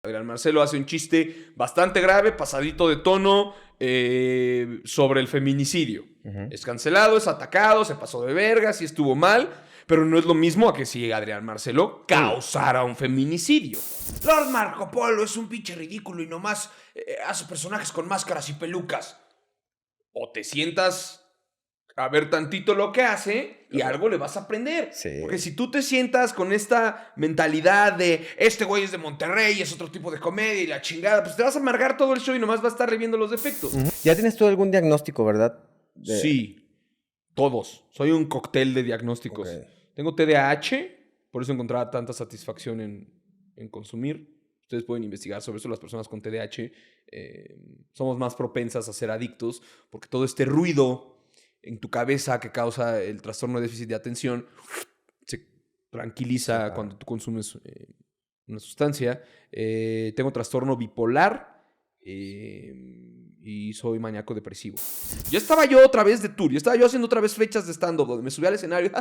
Adrián Marcelo hace un chiste bastante grave, pasadito de tono, sobre el feminicidio. Es cancelado, es atacado, se pasó de vergas y estuvo mal, pero no es lo mismo a que si Adrián Marcelo causara un feminicidio. Lord Marco Polo es un pinche ridículo y nomás hace personajes con máscaras y pelucas. O te sientas a ver tantito lo que hace y algo le vas a aprender. Sí. Porque si tú te sientas con esta mentalidad de este güey es de Monterrey, es otro tipo de comedia y la chingada, pues te vas a amargar todo el show y nomás vas a estar reviendo los defectos. ¿Ya tienes tú algún diagnóstico, verdad? Sí, todos. Soy un cóctel de diagnósticos. Okay. Tengo TDAH, por eso encontraba tanta satisfacción en consumir. Ustedes pueden investigar sobre eso. Las personas con TDAH somos más propensas a ser adictos porque todo este ruido en tu cabeza que causa el trastorno de déficit de atención se tranquiliza cuando tú consumes una sustancia. Tengo trastorno bipolar y soy maníaco depresivo. Ya estaba yo otra vez de tour. Ya estaba yo haciendo otra vez fechas de stand-up donde me subía al escenario.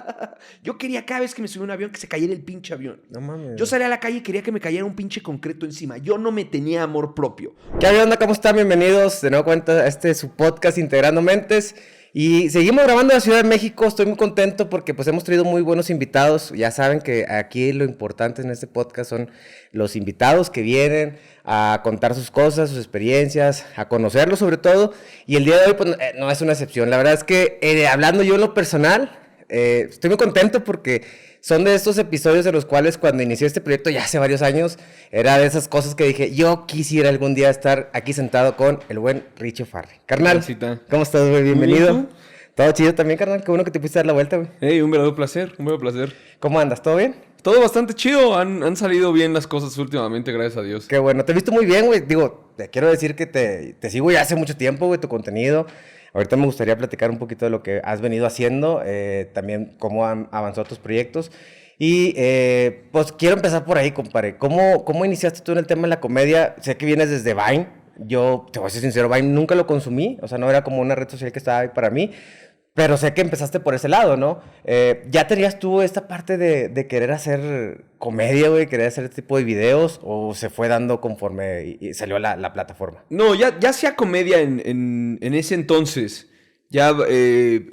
Yo quería cada vez que me subía a un avión que se cayera el pinche avión. No mames. Yo salía a la calle y quería que me cayera un pinche concreto encima. Yo no me tenía amor propio. ¿Qué onda? ¿Cómo están? Bienvenidos de nuevo cuenta a su podcast Integrando Mentes. Y seguimos grabando en la Ciudad de México. Estoy muy contento porque pues hemos traído muy buenos invitados. Ya saben que aquí lo importante en este podcast son los invitados que vienen a contar sus cosas, sus experiencias, a conocerlos sobre todo. Y el día de hoy pues, no es una excepción. La verdad es que hablando yo en lo personal, estoy muy contento porque son de estos episodios en los cuales cuando inicié este proyecto ya hace varios años, era de esas cosas que dije, yo quisiera algún día estar aquí sentado con el buen Richo Farri. Carnal, ¿cómo estás, güey? Bienvenido. Todo chido también, carnal. Qué bueno que te pudiste dar la vuelta, güey. Hey, un verdadero placer, un verdadero placer. ¿Cómo andas? ¿Todo bien? Todo bastante chido. Han salido bien las cosas últimamente, gracias a Dios. Qué bueno. Te he visto muy bien, güey. Digo, te quiero decir que te sigo ya hace mucho tiempo, güey, tu contenido. Ahorita me gustaría platicar un poquito de lo que has venido haciendo, también cómo han avanzado tus proyectos. Y pues quiero empezar por ahí, compadre. ¿Cómo iniciaste tú en el tema de la comedia? Sé que vienes desde Vine. Yo, te voy a ser sincero, Vine nunca lo consumí. O sea, no era como una red social que estaba ahí para mí. Pero sé que empezaste por ese lado, ¿no? ¿Ya tenías tú esta parte de querer hacer comedia, güey? ¿Querer hacer este tipo de videos? ¿O se fue dando conforme y salió la plataforma? No, ya hacía comedia en ese entonces. Ya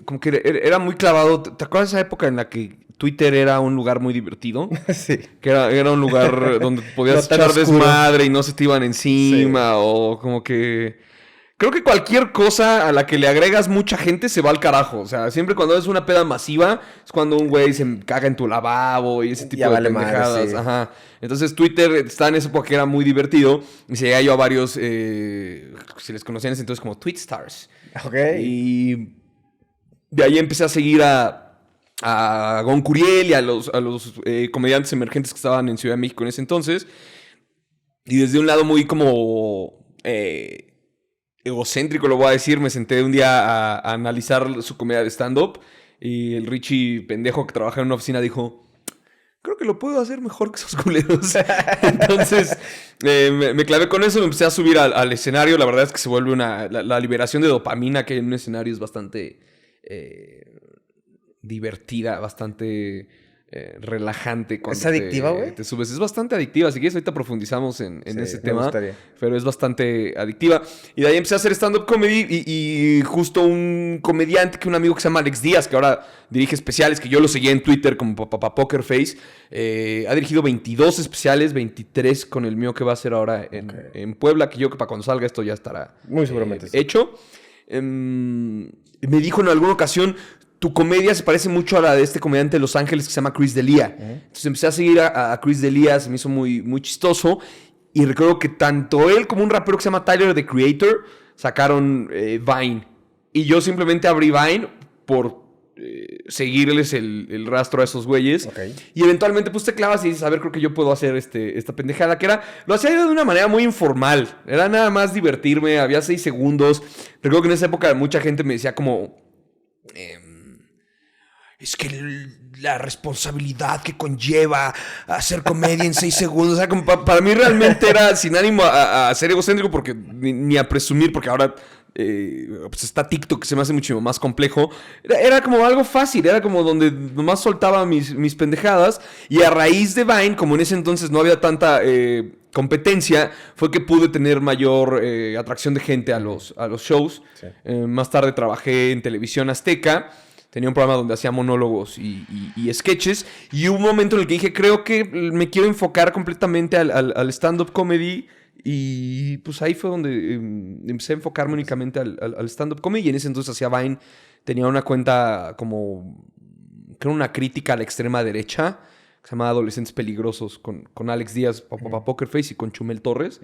como que era muy clavado. ¿Te acuerdas de esa época en la que Twitter era un lugar muy divertido? Sí. Que era un lugar donde podías no echar oscuro. Desmadre y no se te iban encima. Sí. O como que... Creo que cualquier cosa a la que le agregas mucha gente se va al carajo. O sea, siempre cuando es una peda masiva es cuando un güey se caga en tu lavabo y ese tipo ya de vale pendejadas. Madre, sí. Ajá. Entonces Twitter está en esa época que era muy divertido. Y seguía yo a varios, si les conocían en ese entonces, como Tweetstars. Ok. Y de ahí empecé a seguir a Gon Curiel y a los comediantes emergentes que estaban en Ciudad de México en ese entonces. Y desde un lado muy como... egocéntrico, lo voy a decir, me senté un día a analizar su comedia de stand-up y el Richie pendejo que trabaja en una oficina dijo, creo que lo puedo hacer mejor que esos culeros. Entonces me clavé con eso, me empecé a subir al escenario. La verdad es que se vuelve la liberación de dopamina que hay en un escenario es bastante divertida, bastante... relajante. ¿Es adictiva, güey? Te subes. Es bastante adictiva. Si quieres, ahorita profundizamos en ese tema. Me gustaría. Pero es bastante adictiva. Y de ahí empecé a hacer stand-up comedy. Y justo un comediante, que un amigo que se llama Alex Díaz, que ahora dirige especiales, que yo lo seguía en Twitter como Papá Poker Face. Ha dirigido 22 especiales, 23 con el mío que va a hacer ahora en Puebla. Que yo que para cuando salga esto ya estará muy seguramente hecho. Me dijo en alguna ocasión... Tu comedia se parece mucho a la de este comediante de Los Ángeles que se llama Chris D'Elia. Entonces empecé a seguir a Chris D'Elia, se me hizo muy, muy chistoso. Y recuerdo que tanto él como un rapero que se llama Tyler, The Creator, sacaron Vine. Y yo simplemente abrí Vine por seguirles el rastro a esos güeyes. Okay. Y eventualmente pues te clavas y dices, a ver, creo que yo puedo hacer esta pendejada. Que lo hacía de una manera muy informal. Era nada más divertirme, había 6 segundos. Recuerdo que en esa época mucha gente me decía como... es que la responsabilidad que conlleva hacer comedia en 6 segundos. O sea, como para mí realmente era sin ánimo a ser egocéntrico porque ni a presumir, porque ahora pues está TikTok, que se me hace mucho más complejo. Era como algo fácil, era como donde nomás soltaba mis pendejadas. Y a raíz de Vine, como en ese entonces no había tanta competencia, fue que pude tener mayor atracción de gente a los shows. Sí. Más tarde trabajé en Televisión Azteca. Tenía un programa donde hacía monólogos y sketches. Y hubo un momento en el que dije, creo que me quiero enfocar completamente al stand-up comedy. Y pues ahí fue donde empecé a enfocarme únicamente al stand-up comedy. Y en ese entonces hacía Vine. Tenía una cuenta como... creo una crítica a la extrema derecha. Que se llamaba Adolescentes Peligrosos. Con Alex Díaz, Papá Poker Face y con Chumel Torres.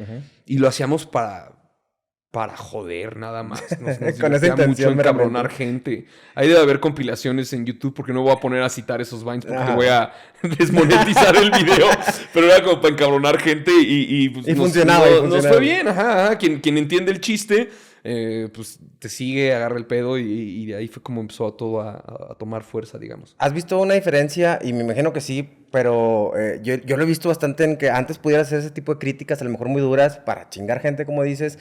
Y lo hacíamos para joder nada más. Nos con esa intención mucho encabronar gente. Ahí debe haber compilaciones en YouTube porque no voy a poner a citar esos Vines porque voy a desmonetizar el video. Pero era como para encabronar gente pues y funcionaba. Nos fue bien. Ajá. Quien entiende el chiste, pues te sigue, agarra el pedo y de ahí fue como empezó todo a tomar fuerza, digamos. ¿Has visto una diferencia? Y me imagino que sí, pero yo lo he visto bastante en que antes pudieras hacer ese tipo de críticas, a lo mejor muy duras, para chingar gente, como dices,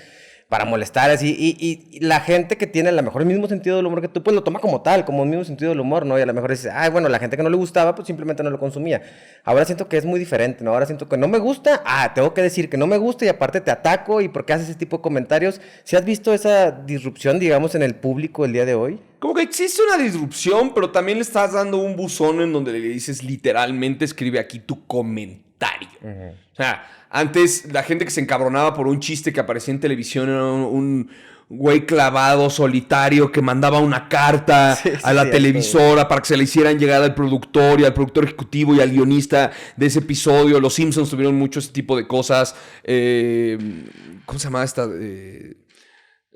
para molestar así, y la gente que tiene a lo mejor el mismo sentido del humor que tú, pues lo toma como tal, como el mismo sentido del humor, ¿no? Y a lo mejor dices, ay, bueno, la gente que no le gustaba, pues simplemente no lo consumía. Ahora siento que es muy diferente, ¿no? Ahora siento que no me gusta, tengo que decir que no me gusta y aparte te ataco, ¿y por qué haces ese tipo de comentarios? ¿Sí has visto esa disrupción, digamos, en el público el día de hoy? Como que existe una disrupción, pero también le estás dando un buzón en donde le dices literalmente, escribe aquí tu comentario. Uh-huh. O sea, antes la gente que se encabronaba por un chiste que aparecía en televisión era un güey clavado, solitario, que mandaba una carta a la televisora para que se le hicieran llegar al productor y al productor ejecutivo y al guionista de ese episodio. Los Simpsons tuvieron mucho ese tipo de cosas. ¿Cómo se llamaba esta?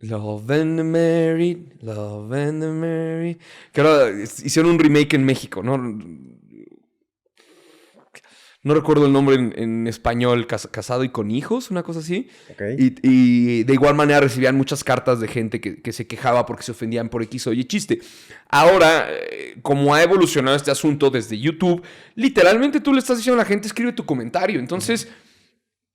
Love and the Married, Love and the Married. Que ahora hicieron un remake en México, ¿no? No recuerdo el nombre en español, Casado y con hijos, una cosa así. Okay. Y de igual manera recibían muchas cartas de gente que se quejaba porque se ofendían por X o Y chiste. Ahora, como ha evolucionado este asunto desde YouTube, literalmente tú le estás diciendo a la gente, escribe tu comentario. Entonces,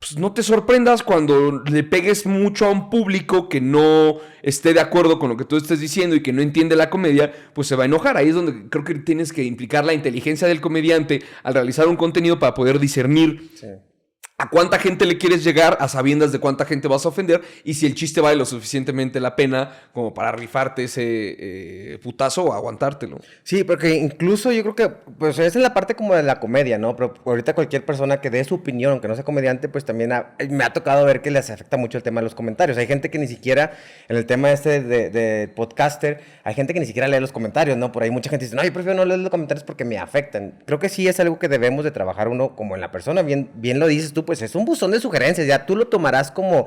pues no te sorprendas cuando le pegues mucho a un público que no esté de acuerdo con lo que tú estés diciendo y que no entiende la comedia, pues se va a enojar. Ahí es donde creo que tienes que implicar la inteligencia del comediante al realizar un contenido para poder discernir a cuánta gente le quieres llegar a sabiendas de cuánta gente vas a ofender y si el chiste vale lo suficientemente la pena como para rifarte ese putazo o aguantártelo. Sí, porque incluso yo creo que pues esa es la parte como de la comedia, ¿no? Pero ahorita cualquier persona que dé su opinión, aunque no sea comediante, pues también me ha tocado ver que les afecta mucho el tema de los comentarios. Hay gente que ni siquiera, en el tema de podcaster, hay gente que ni siquiera lee los comentarios, ¿no? Por ahí mucha gente dice, no, yo prefiero no leer los comentarios porque me afectan. Creo que sí es algo que debemos de trabajar uno como en la persona, bien lo dices tú, pues es un buzón de sugerencias, ya tú lo tomarás como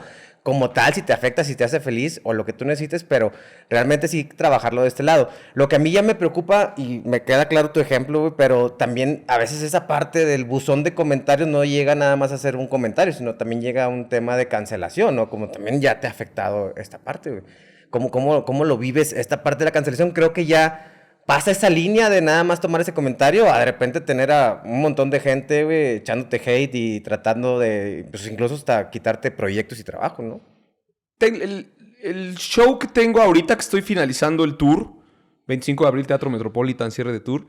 tal, si te afecta, si te hace feliz o lo que tú necesites, pero realmente sí trabajarlo de este lado. Lo que a mí ya me preocupa, y me queda claro tu ejemplo, pero también a veces esa parte del buzón de comentarios no llega nada más a ser un comentario, sino también llega a un tema de cancelación, ¿no? Como también ya te ha afectado esta parte, güey. ¿Cómo lo vives esta parte de la cancelación? Creo que ya pasa esa línea de nada más tomar ese comentario a de repente tener a un montón de gente, güey, echándote hate y tratando de, pues incluso hasta quitarte proyectos y trabajo, ¿no? El show que tengo ahorita que estoy finalizando el tour, 25 de abril, Teatro Metropolitan, cierre de tour,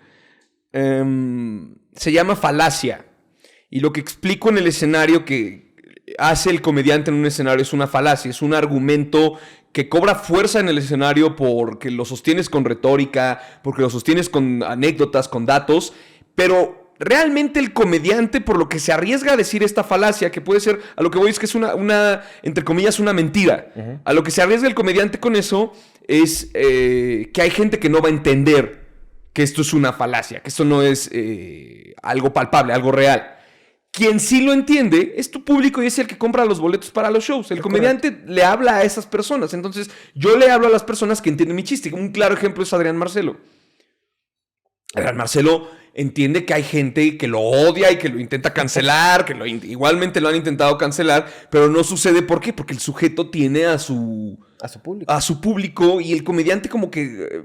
se llama Falacia. Y lo que explico en el escenario que hace el comediante en un escenario es una falacia, es un argumento que cobra fuerza en el escenario porque lo sostienes con retórica, porque lo sostienes con anécdotas, con datos, pero realmente el comediante, por lo que se arriesga a decir esta falacia, que puede ser, a lo que voy es que es una entre comillas, una mentira. Uh-huh. A lo que se arriesga el comediante con eso es que hay gente que no va a entender que esto es una falacia, que esto no es algo palpable, algo real. Quien sí lo entiende es tu público y es el que compra los boletos para los shows. El comediante le habla a esas personas. Entonces, yo le hablo a las personas que entienden mi chiste. Un claro ejemplo es Adrián Marcelo. Adrián Marcelo entiende que hay gente que lo odia y que lo intenta cancelar, que igualmente lo han intentado cancelar, pero no sucede. ¿Por qué? Porque el sujeto tiene a su público. A su público y el comediante como que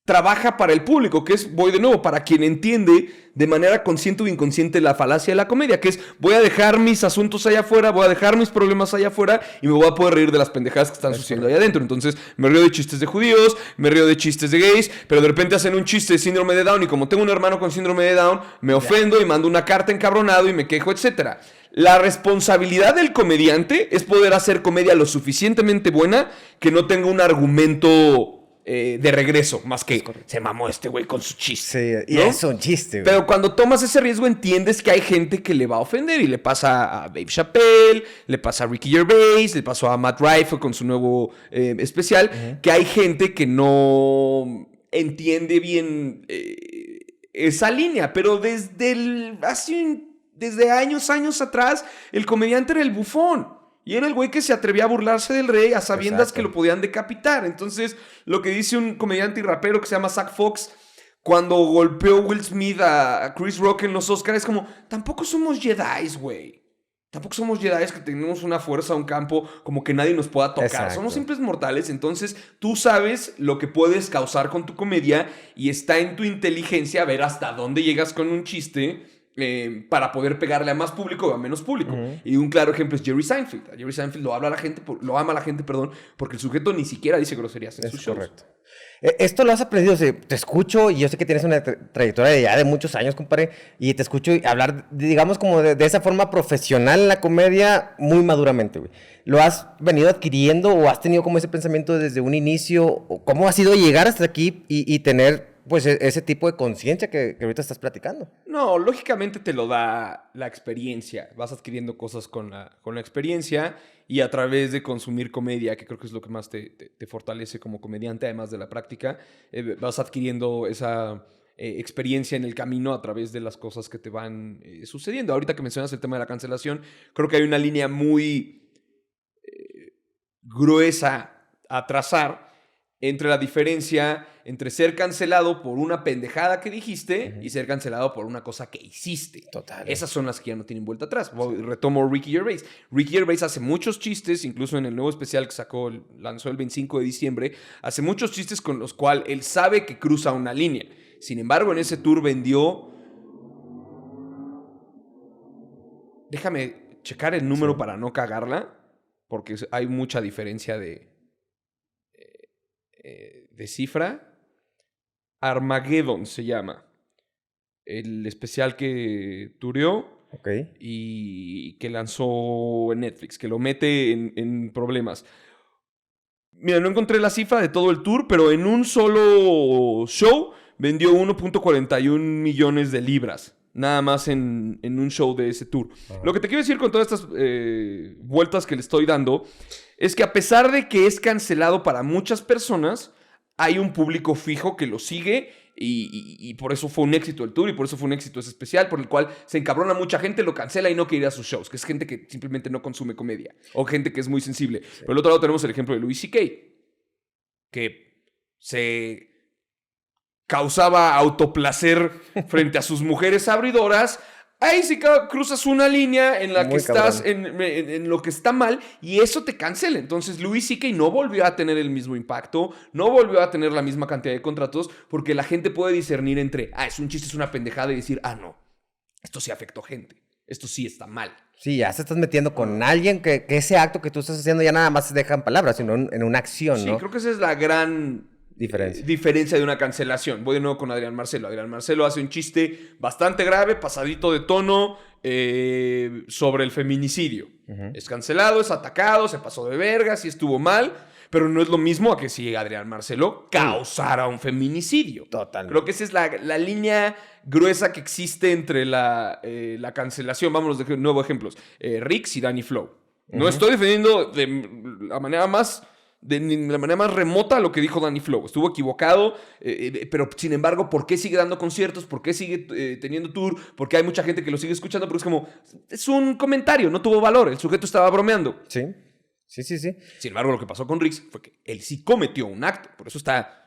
trabaja para el público, que es, voy de nuevo, para quien entiende de manera consciente o inconsciente la falacia de la comedia, que es, voy a dejar mis asuntos allá afuera, voy a dejar mis problemas allá afuera y me voy a poder reír de las pendejadas que están sucediendo allá adentro. Entonces, me río de chistes de judíos, me río de chistes de gays, pero de repente hacen un chiste de síndrome de Down y como tengo un hermano con síndrome de Down, me ofendo y mando una carta encabronado y me quejo, etcétera. La responsabilidad del comediante es poder hacer comedia lo suficientemente buena que no tenga un argumento de regreso, más que se mamó este güey con su chiste. Sí, y ¿no? es un chiste, güey. Pero cuando tomas ese riesgo entiendes que hay gente que le va a ofender y le pasa a Dave Chappelle, le pasa a Ricky Gervais, le pasó a Matt Rife con su nuevo especial, que hay gente que no entiende bien esa línea, pero desde años atrás el comediante era el bufón. Y era el güey que se atrevía a burlarse del rey a sabiendas que lo podían decapitar. Entonces, lo que dice un comediante y rapero que se llama Zach Fox, cuando golpeó Will Smith a Chris Rock en los Oscars, es como, tampoco somos Jedis, güey. Tampoco somos Jedis que tenemos una fuerza, un campo, como que nadie nos pueda tocar. Exacto. Somos simples mortales. Entonces, tú sabes lo que puedes causar con tu comedia y está en tu inteligencia ver hasta dónde llegas con un chiste para poder pegarle a más público o a menos público. Y un claro ejemplo es Jerry Seinfeld. A Jerry Seinfeld lo ama la gente, porque el sujeto ni siquiera dice groserías en sus shows. Correcto. Esto lo has aprendido, o sea, te escucho y yo sé que tienes una trayectoria ya de muchos años, compadre, y te escucho hablar, digamos, como de esa forma profesional en la comedia muy maduramente, güey. ¿Lo has venido adquiriendo o has tenido como ese pensamiento desde un inicio? ¿O cómo ha sido llegar hasta aquí y tener pues ese tipo de conciencia que ahorita estás platicando? No, lógicamente te lo da la experiencia. Vas adquiriendo cosas con la experiencia y a través de consumir comedia, que creo que es lo que más te fortalece como comediante, además de la práctica, vas adquiriendo esa experiencia en el camino a través de las cosas que te van sucediendo. Ahorita que mencionas el tema de la cancelación, creo que hay una línea muy gruesa a trazar entre la diferencia entre ser cancelado por una pendejada que dijiste y ser cancelado por una cosa que hiciste. Total. Esas son las que ya no tienen vuelta atrás. Retomo Ricky Gervais. Ricky Gervais hace muchos chistes, incluso en el nuevo especial que lanzó el 25 de diciembre, hace muchos chistes con los cuales él sabe que cruza una línea. Sin embargo, en ese tour vendió... Déjame checar el número para no cagarla, porque hay mucha diferencia de cifra. Armageddon se llama el especial que turió y que lanzó en Netflix, que lo mete en problemas. Mira, no encontré la cifra de todo el tour, pero en un solo show vendió 1.41 millones de libras. Nada más en un show de ese tour. Lo que te quiero decir con todas estas vueltas que le estoy dando es que a pesar de que es cancelado para muchas personas, hay un público fijo que lo sigue y por eso fue un éxito el tour y por eso fue un éxito ese especial, por el cual se encabrona mucha gente, lo cancela y no quiere ir a sus shows, que es gente que simplemente no consume comedia o gente que es muy sensible. Sí. Por el otro lado tenemos el ejemplo de Louis C.K., que se causaba autoplacer frente a sus mujeres abridoras. Ahí sí cruzas una línea en la que estás en lo que está mal y eso te cancela. Entonces Louis C.K. no volvió a tener el mismo impacto, no volvió a tener la misma cantidad de contratos porque la gente puede discernir entre, es un chiste, es una pendejada y decir, no, esto sí afectó gente, esto sí está mal. Sí, ya se estás metiendo con alguien que ese acto que tú estás haciendo ya nada más se deja en palabras, sino en una acción, ¿no? Sí, creo que esa es la gran... diferencia de una cancelación. Voy de nuevo con Adrián Marcelo. Adrián Marcelo hace un chiste bastante grave, pasadito de tono, sobre el feminicidio. Es cancelado, es atacado, se pasó de vergas y estuvo mal, pero no es lo mismo a que si Adrián Marcelo causara un feminicidio. Total. Creo que esa es la línea gruesa que existe entre la cancelación. Vámonos de nuevo ejemplos. Rix y Danny Flow. No estoy defendiendo de la manera más remota lo que dijo Danny Flow. Estuvo equivocado, pero sin embargo, ¿por qué sigue dando conciertos? ¿Por qué sigue teniendo tour? ¿Por qué hay mucha gente que lo sigue escuchando? Porque es como, es un comentario, no tuvo valor. El sujeto estaba bromeando. Sí. Sin embargo, lo que pasó con Rix fue que él sí cometió un acto. Por eso está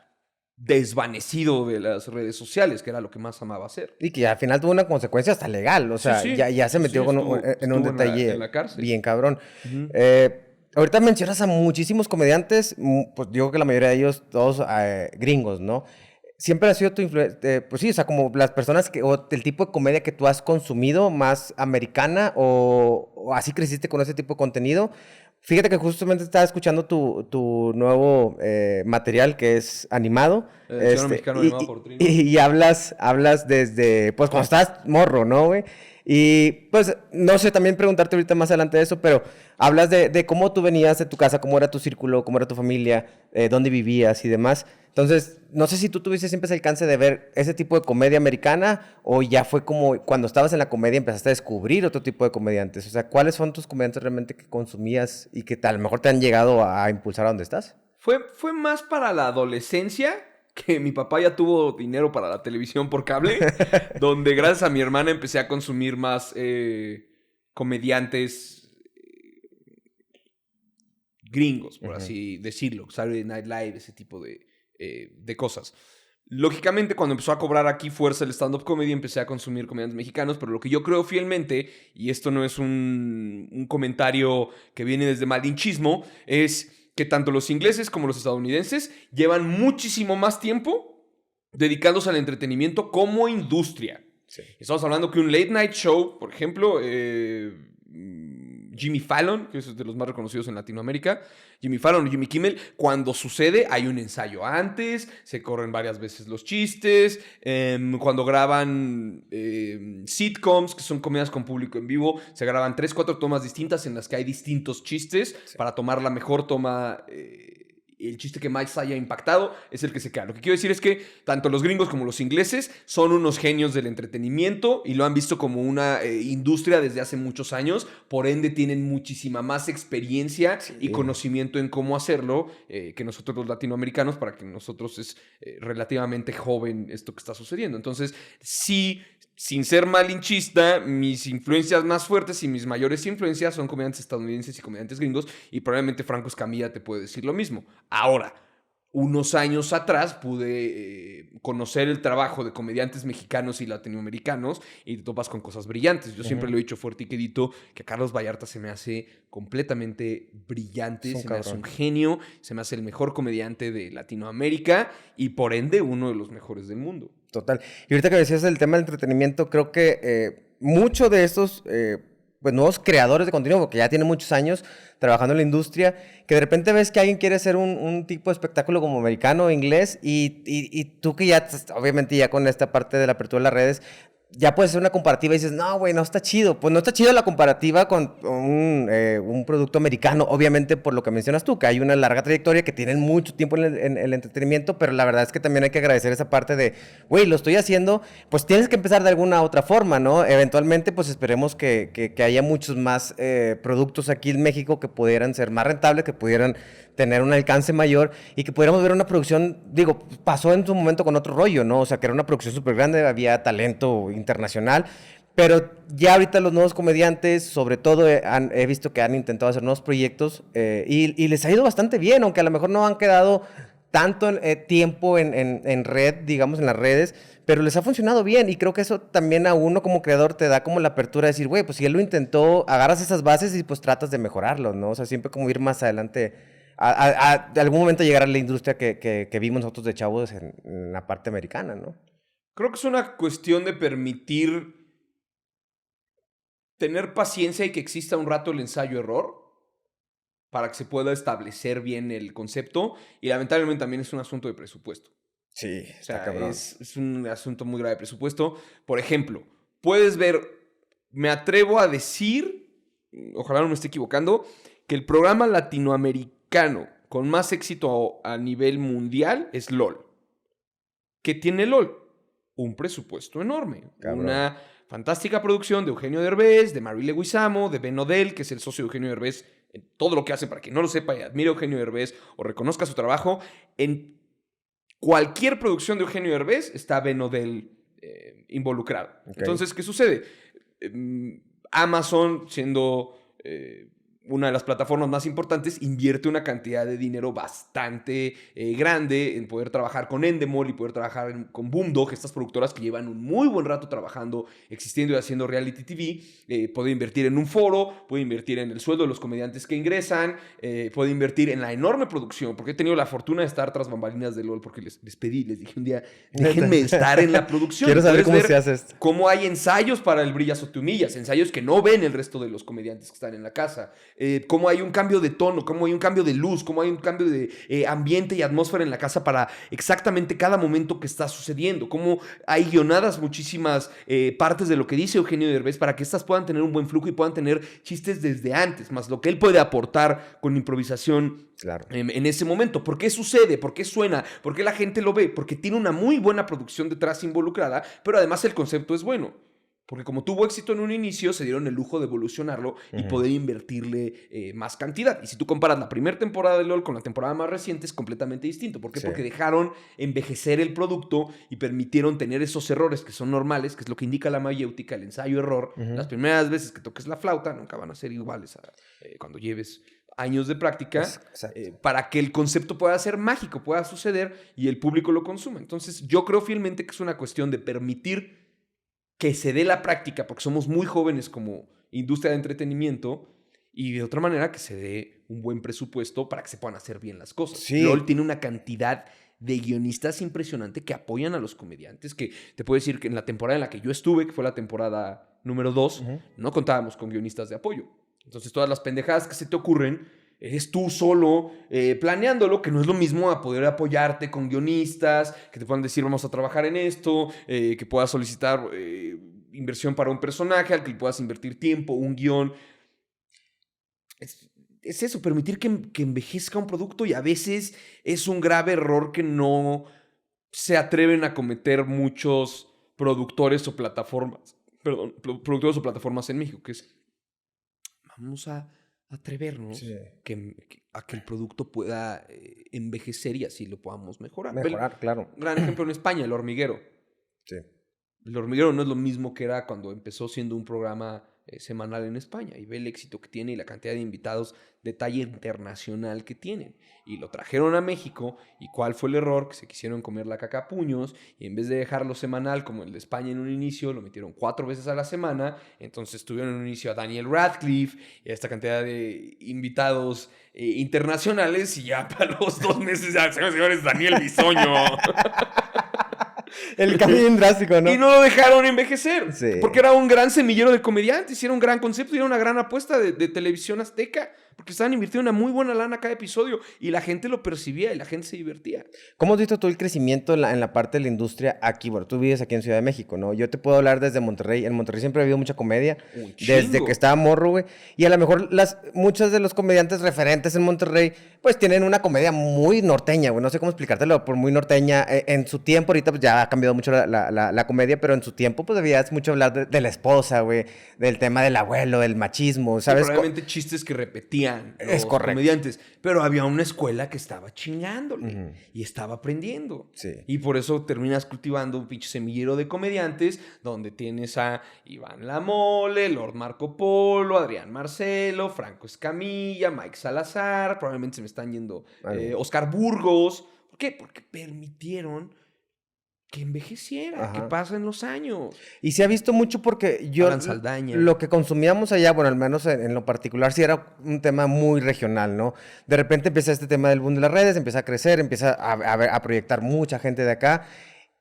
desvanecido de las redes sociales, que era lo que más amaba hacer. Y que al final tuvo una consecuencia hasta legal. O sea, ya se metió en un detalle en la cárcel. Bien cabrón. Ahorita mencionas a muchísimos comediantes, pues digo que la mayoría de ellos, todos gringos, ¿no? siempre ha sido tu influencia, pues sí, o sea, como las personas o el tipo de comedia que tú has consumido, más americana, o así creciste con ese tipo de contenido. Fíjate que justamente estaba escuchando tu nuevo material que es animado. El ciudadano mexicano animado por Trino. Y hablas desde, pues cuando estabas morro, ¿no, güey? Y pues, no sé, también preguntarte ahorita más adelante de eso, pero hablas de cómo tú venías de tu casa, cómo era tu círculo, cómo era tu familia, dónde vivías y demás. Entonces, no sé si tú tuviste siempre ese alcance de ver ese tipo de comedia americana o ya fue como cuando estabas en la comedia empezaste a descubrir otro tipo de comediantes. O sea, ¿cuáles son tus comediantes realmente que consumías y que a lo mejor te han llegado a impulsar a donde estás? Fue más para la adolescencia, que mi papá ya tuvo dinero para la televisión por cable, donde gracias a mi hermana empecé a consumir más comediantes gringos, por así decirlo. Saturday Night Live, ese tipo de cosas. Lógicamente, cuando empezó a cobrar aquí fuerza el stand-up comedy, empecé a consumir comediantes mexicanos, pero lo que yo creo fielmente, y esto no es un comentario que viene desde malinchismo, es que tanto los ingleses como los estadounidenses llevan muchísimo más tiempo dedicándose al entretenimiento como industria. Sí. Estamos hablando que un late night show, por ejemplo, Jimmy Fallon, que es de los más reconocidos en Latinoamérica, Jimmy Fallon o Jimmy Kimmel, cuando sucede hay un ensayo antes, se corren varias veces los chistes, cuando graban sitcoms, que son comedias con público en vivo, se graban 3-4 tomas distintas en las que hay distintos chistes para tomar la mejor toma. El chiste que más haya impactado es el que se queda. Lo que quiero decir es que tanto los gringos como los ingleses son unos genios del entretenimiento y lo han visto como una industria desde hace muchos años. Por ende, tienen muchísima más experiencia y conocimiento en cómo hacerlo que nosotros los latinoamericanos, para que nosotros es relativamente joven esto que está sucediendo. Entonces, sí, sin ser malinchista, mis influencias más fuertes y mis mayores influencias son comediantes estadounidenses y comediantes gringos, y probablemente Franco Escamilla te puede decir lo mismo. Ahora, unos años atrás pude conocer el trabajo de comediantes mexicanos y latinoamericanos y te topas con cosas brillantes. Yo siempre lo he dicho fuerte y quedito, que Carlos Vallarta se me hace completamente brillante, se me hace un genio, se me hace el mejor comediante de Latinoamérica y por ende uno de los mejores del mundo. Total. Y ahorita que decías el tema del entretenimiento, creo que muchos de estos pues nuevos creadores de contenido, porque ya tienen muchos años trabajando en la industria, que de repente ves que alguien quiere hacer un tipo de espectáculo como americano o inglés y tú que ya, obviamente ya con esta parte de la apertura de las redes, ya puedes hacer una comparativa y dices, no, güey, no está chido. Pues no está chido la comparativa con un producto americano, obviamente por lo que mencionas tú, que hay una larga trayectoria, que tienen mucho tiempo en el entretenimiento, pero la verdad es que también hay que agradecer esa parte de, güey, lo estoy haciendo, pues tienes que empezar de alguna otra forma, ¿no? Eventualmente, pues esperemos que haya muchos más productos aquí en México que pudieran ser más rentables, que pudieran tener un alcance mayor y que pudiéramos ver una producción, digo, pasó en su momento con otro rollo, ¿no? O sea, que era una producción súper grande, había talento internacional, pero ya ahorita los nuevos comediantes, sobre todo, he visto que han intentado hacer nuevos proyectos y les ha ido bastante bien, aunque a lo mejor no han quedado tanto tiempo en red, digamos, en las redes, pero les ha funcionado bien y creo que eso también a uno como creador te da como la apertura de decir, güey, pues si él lo intentó, agarras esas bases y pues tratas de mejorarlo, ¿no? O sea, siempre como ir más adelante. De algún momento llegar a la industria que vimos nosotros de chavos en la parte americana, ¿no? Creo que es una cuestión de permitir tener paciencia y que exista un rato el ensayo-error para que se pueda establecer bien el concepto, y lamentablemente también es un asunto de presupuesto. Sí, o sea, es un asunto muy grave de presupuesto. Por ejemplo, puedes ver, me atrevo a decir, ojalá no me esté equivocando, que el programa latinoamericano con más éxito a nivel mundial es LOL. ¿Qué tiene LOL? Un presupuesto enorme. Cabrón. Una fantástica producción de Eugenio Derbez, de Mary Leguizamo, de Ben Odell, que es el socio de Eugenio Derbez en todo lo que hace. Para quien no lo sepa y admire a Eugenio Derbez o reconozca su trabajo, en cualquier producción de Eugenio Derbez está Ben Odell involucrado. Okay. Entonces, ¿qué sucede? Amazon, siendo una de las plataformas más importantes, invierte una cantidad de dinero bastante grande en poder trabajar con Endemol y poder trabajar con Boomdog, estas productoras que llevan un muy buen rato trabajando, existiendo y haciendo reality TV. Puede invertir en un foro, puede invertir en el sueldo de los comediantes que ingresan, puede invertir en la enorme producción, porque he tenido la fortuna de estar tras bambalinas de LOL, porque les pedí, les dije un día, déjenme estar en la producción. Quiero saber cómo se hace esto. Cómo hay ensayos para el Brillas o te humillas, ensayos que no ven el resto de los comediantes que están en la casa. Cómo hay un cambio de tono, cómo hay un cambio de luz, cómo hay un cambio de ambiente y atmósfera en la casa para exactamente cada momento que está sucediendo, cómo hay guionadas muchísimas partes de lo que dice Eugenio Derbez para que estas puedan tener un buen flujo y puedan tener chistes desde antes, más lo que él puede aportar con improvisación. Claro. En ese momento. ¿Por qué sucede? ¿Por qué suena? ¿Por qué la gente lo ve? Porque tiene una muy buena producción detrás involucrada, pero además el concepto es bueno. Porque como tuvo éxito en un inicio, se dieron el lujo de evolucionarlo y poder invertirle más cantidad. Y si tú comparas la primera temporada de LOL con la temporada más reciente, es completamente distinto. ¿Por qué? Sí. Porque dejaron envejecer el producto y permitieron tener esos errores que son normales, que es lo que indica la mayéutica, el ensayo-error. Las primeras veces que toques la flauta nunca van a ser iguales a cuando lleves años de práctica, para que el concepto pueda ser mágico, pueda suceder y el público lo consuma. Entonces, yo creo fielmente que es una cuestión de permitir que se dé la práctica, porque somos muy jóvenes como industria de entretenimiento, y de otra manera que se dé un buen presupuesto para que se puedan hacer bien las cosas. Sí. LOL tiene una cantidad de guionistas impresionante que apoyan a los comediantes, que te puedo decir que en la temporada en la que yo estuve, que fue la temporada número 2, no contábamos con guionistas de apoyo. Entonces todas las pendejadas que se te ocurren, eres tú solo planeándolo, que no es lo mismo a poder apoyarte con guionistas, que te puedan decir vamos a trabajar en esto, que puedas solicitar inversión para un personaje, al que le puedas invertir tiempo, un guión. Es eso, permitir que envejezca un producto, y a veces es un grave error que no se atreven a cometer muchos productores o plataformas en México, que es vamos a atrevernos a que el producto pueda envejecer y así lo podamos mejorar. Claro. Gran ejemplo en España, El Hormiguero. Sí. El Hormiguero no es lo mismo que era cuando empezó siendo un programa semanal en España, y ve el éxito que tiene y la cantidad de invitados de talla internacional que tienen. Y lo trajeron a México, y ¿cuál fue el error? Que se quisieron comer la caca a puños, y en vez de dejarlo semanal como el de España en un inicio, lo metieron 4 veces a la semana. Entonces tuvieron en un inicio a Daniel Radcliffe y a esta cantidad de invitados internacionales, y ya para los 2 meses ya, señores, Daniel Bisoño. El cambio bien drástico, ¿no? Y no lo dejaron envejecer. Sí. Porque era un gran semillero de comediantes, y era un gran concepto, y era una gran apuesta de televisión azteca. Porque estaban invirtiendo una muy buena lana cada episodio, y la gente lo percibía y la gente se divertía. ¿Cómo has visto tú el crecimiento en la parte de la industria aquí? Bueno, tú vives aquí en Ciudad de México, ¿no? Yo te puedo hablar desde Monterrey. En Monterrey siempre ha habido mucha comedia. Desde que estaba morro, güey. Y a lo mejor muchos de los comediantes referentes en Monterrey, pues tienen una comedia muy norteña, güey. No sé cómo explicártelo, por muy norteña. En su tiempo, ahorita pues ya ha cambiado mucho la comedia, pero en su tiempo pues había mucho hablar de la esposa, güey. Del tema del abuelo, del machismo, ¿sabes? Sí, probablemente chistes que repetían los comediantes, pero había una escuela que estaba chingándole y estaba aprendiendo. Sí. Y por eso terminas cultivando un pinche semillero de comediantes donde tienes a Iván Lamole, Lord Marco Polo, Adrián Marcelo, Franco Escamilla, Mike Salazar, probablemente se me están yendo Oscar Burgos. ¿Por qué? Porque permitieron que envejeciera, que pasen los años. Y se ha visto mucho porque yo lo que consumíamos allá, bueno, al menos en lo particular, sí era un tema muy regional, ¿no? De repente empieza este tema del boom de las redes, empieza a crecer, empieza a proyectar mucha gente de acá.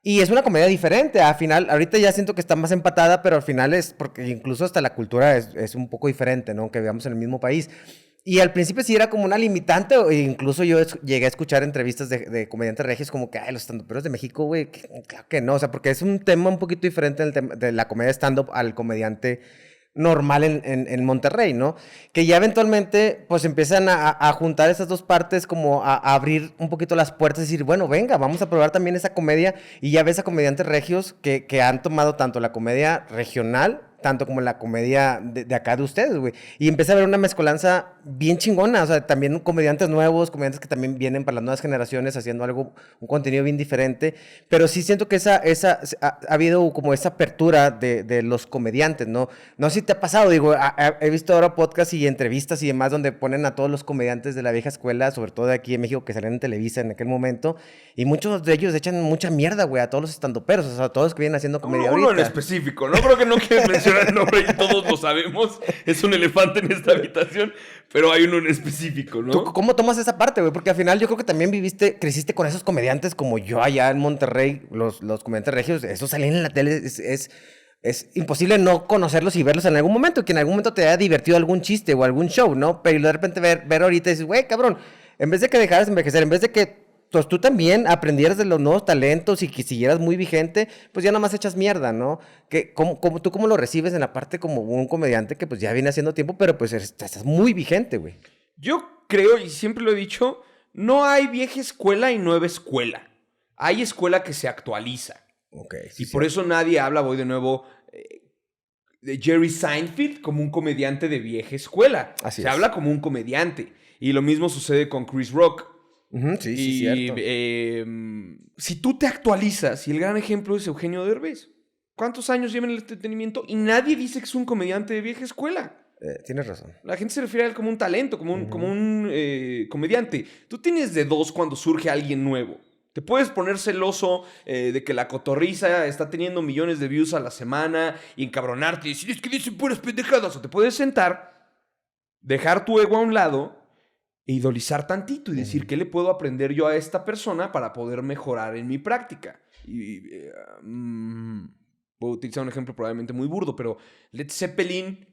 Y es una comedia diferente, al final, ahorita ya siento que está más empatada, pero al final es, porque incluso hasta la cultura es un poco diferente, ¿no? Que vivamos en el mismo país. Y al principio sí era como una limitante, o incluso yo llegué a escuchar entrevistas de comediantes regios como que, ay, los estandoperos de México, güey, claro que no, o sea, porque es un tema un poquito diferente del tema de la comedia stand-up al comediante normal en Monterrey, ¿no? Que ya eventualmente, pues, empiezan a juntar esas dos partes, como a abrir un poquito las puertas y decir, bueno, venga, vamos a probar también esa comedia, y ya ves a comediantes regios que han tomado tanto la comedia regional, tanto como la comedia de acá de ustedes, güey. Y empecé a ver una mezcolanza bien chingona, o sea, también comediantes nuevos, comediantes que también vienen para las nuevas generaciones haciendo algo, un contenido bien diferente, pero sí siento que ha habido como esa apertura de los comediantes, ¿no? No sé si te ha pasado, digo, he visto ahora podcasts y entrevistas y demás donde ponen a todos los comediantes de la vieja escuela, sobre todo de aquí en México, que salían en Televisa en aquel momento, y muchos de ellos echan mucha mierda, güey, a todos los estandoperos, o sea, a todos los que vienen haciendo comedia Uno ahorita. en específico, no creo que no quieres mencionar el nombre y todos lo sabemos, es un elefante en esta habitación, pero hay uno en específico, ¿no? ¿Tú cómo tomas esa parte, güey? Porque al final yo creo que también creciste con esos comediantes como yo allá en Monterrey, los comediantes regios, esos salen en la tele, es imposible no conocerlos y verlos en algún momento, que en algún momento te haya divertido algún chiste o algún show, ¿no? Pero de repente ver ahorita y dices, güey, cabrón, en vez de que dejaras de envejecer, en vez de que pues tú también aprendieras de los nuevos talentos y que siguieras muy vigente, pues ya nada más echas mierda, ¿no? ¿Tú cómo lo recibes en la parte como un comediante que pues ya viene haciendo tiempo, pero pues estás muy vigente, güey? Yo creo, y siempre lo he dicho, no hay vieja escuela y nueva escuela. Hay escuela que se actualiza. Okay, sí, y por eso nadie habla, voy de nuevo, de Jerry Seinfeld como un comediante de vieja escuela. Así se es. habla como un comediante. Y lo mismo sucede con Chris Rock. Sí, sí, cierto. Si tú te actualizas, y el gran ejemplo es Eugenio Derbez. ¿Cuántos años lleva en el entretenimiento? Y nadie dice que es un comediante de vieja escuela. Tienes razón. La gente se refiere a él como un talento, como un comediante. Tú tienes de dos cuando surge alguien nuevo. Te puedes poner celoso de que la cotorriza está teniendo millones de views a la semana y encabronarte y decir, es que dicen puras pendejadas. O te puedes sentar, dejar tu ego a un lado e idolizar tantito y decir, ¿qué le puedo aprender yo a esta persona para poder mejorar en mi práctica? Voy a utilizar un ejemplo probablemente muy burdo, pero Led Zeppelin,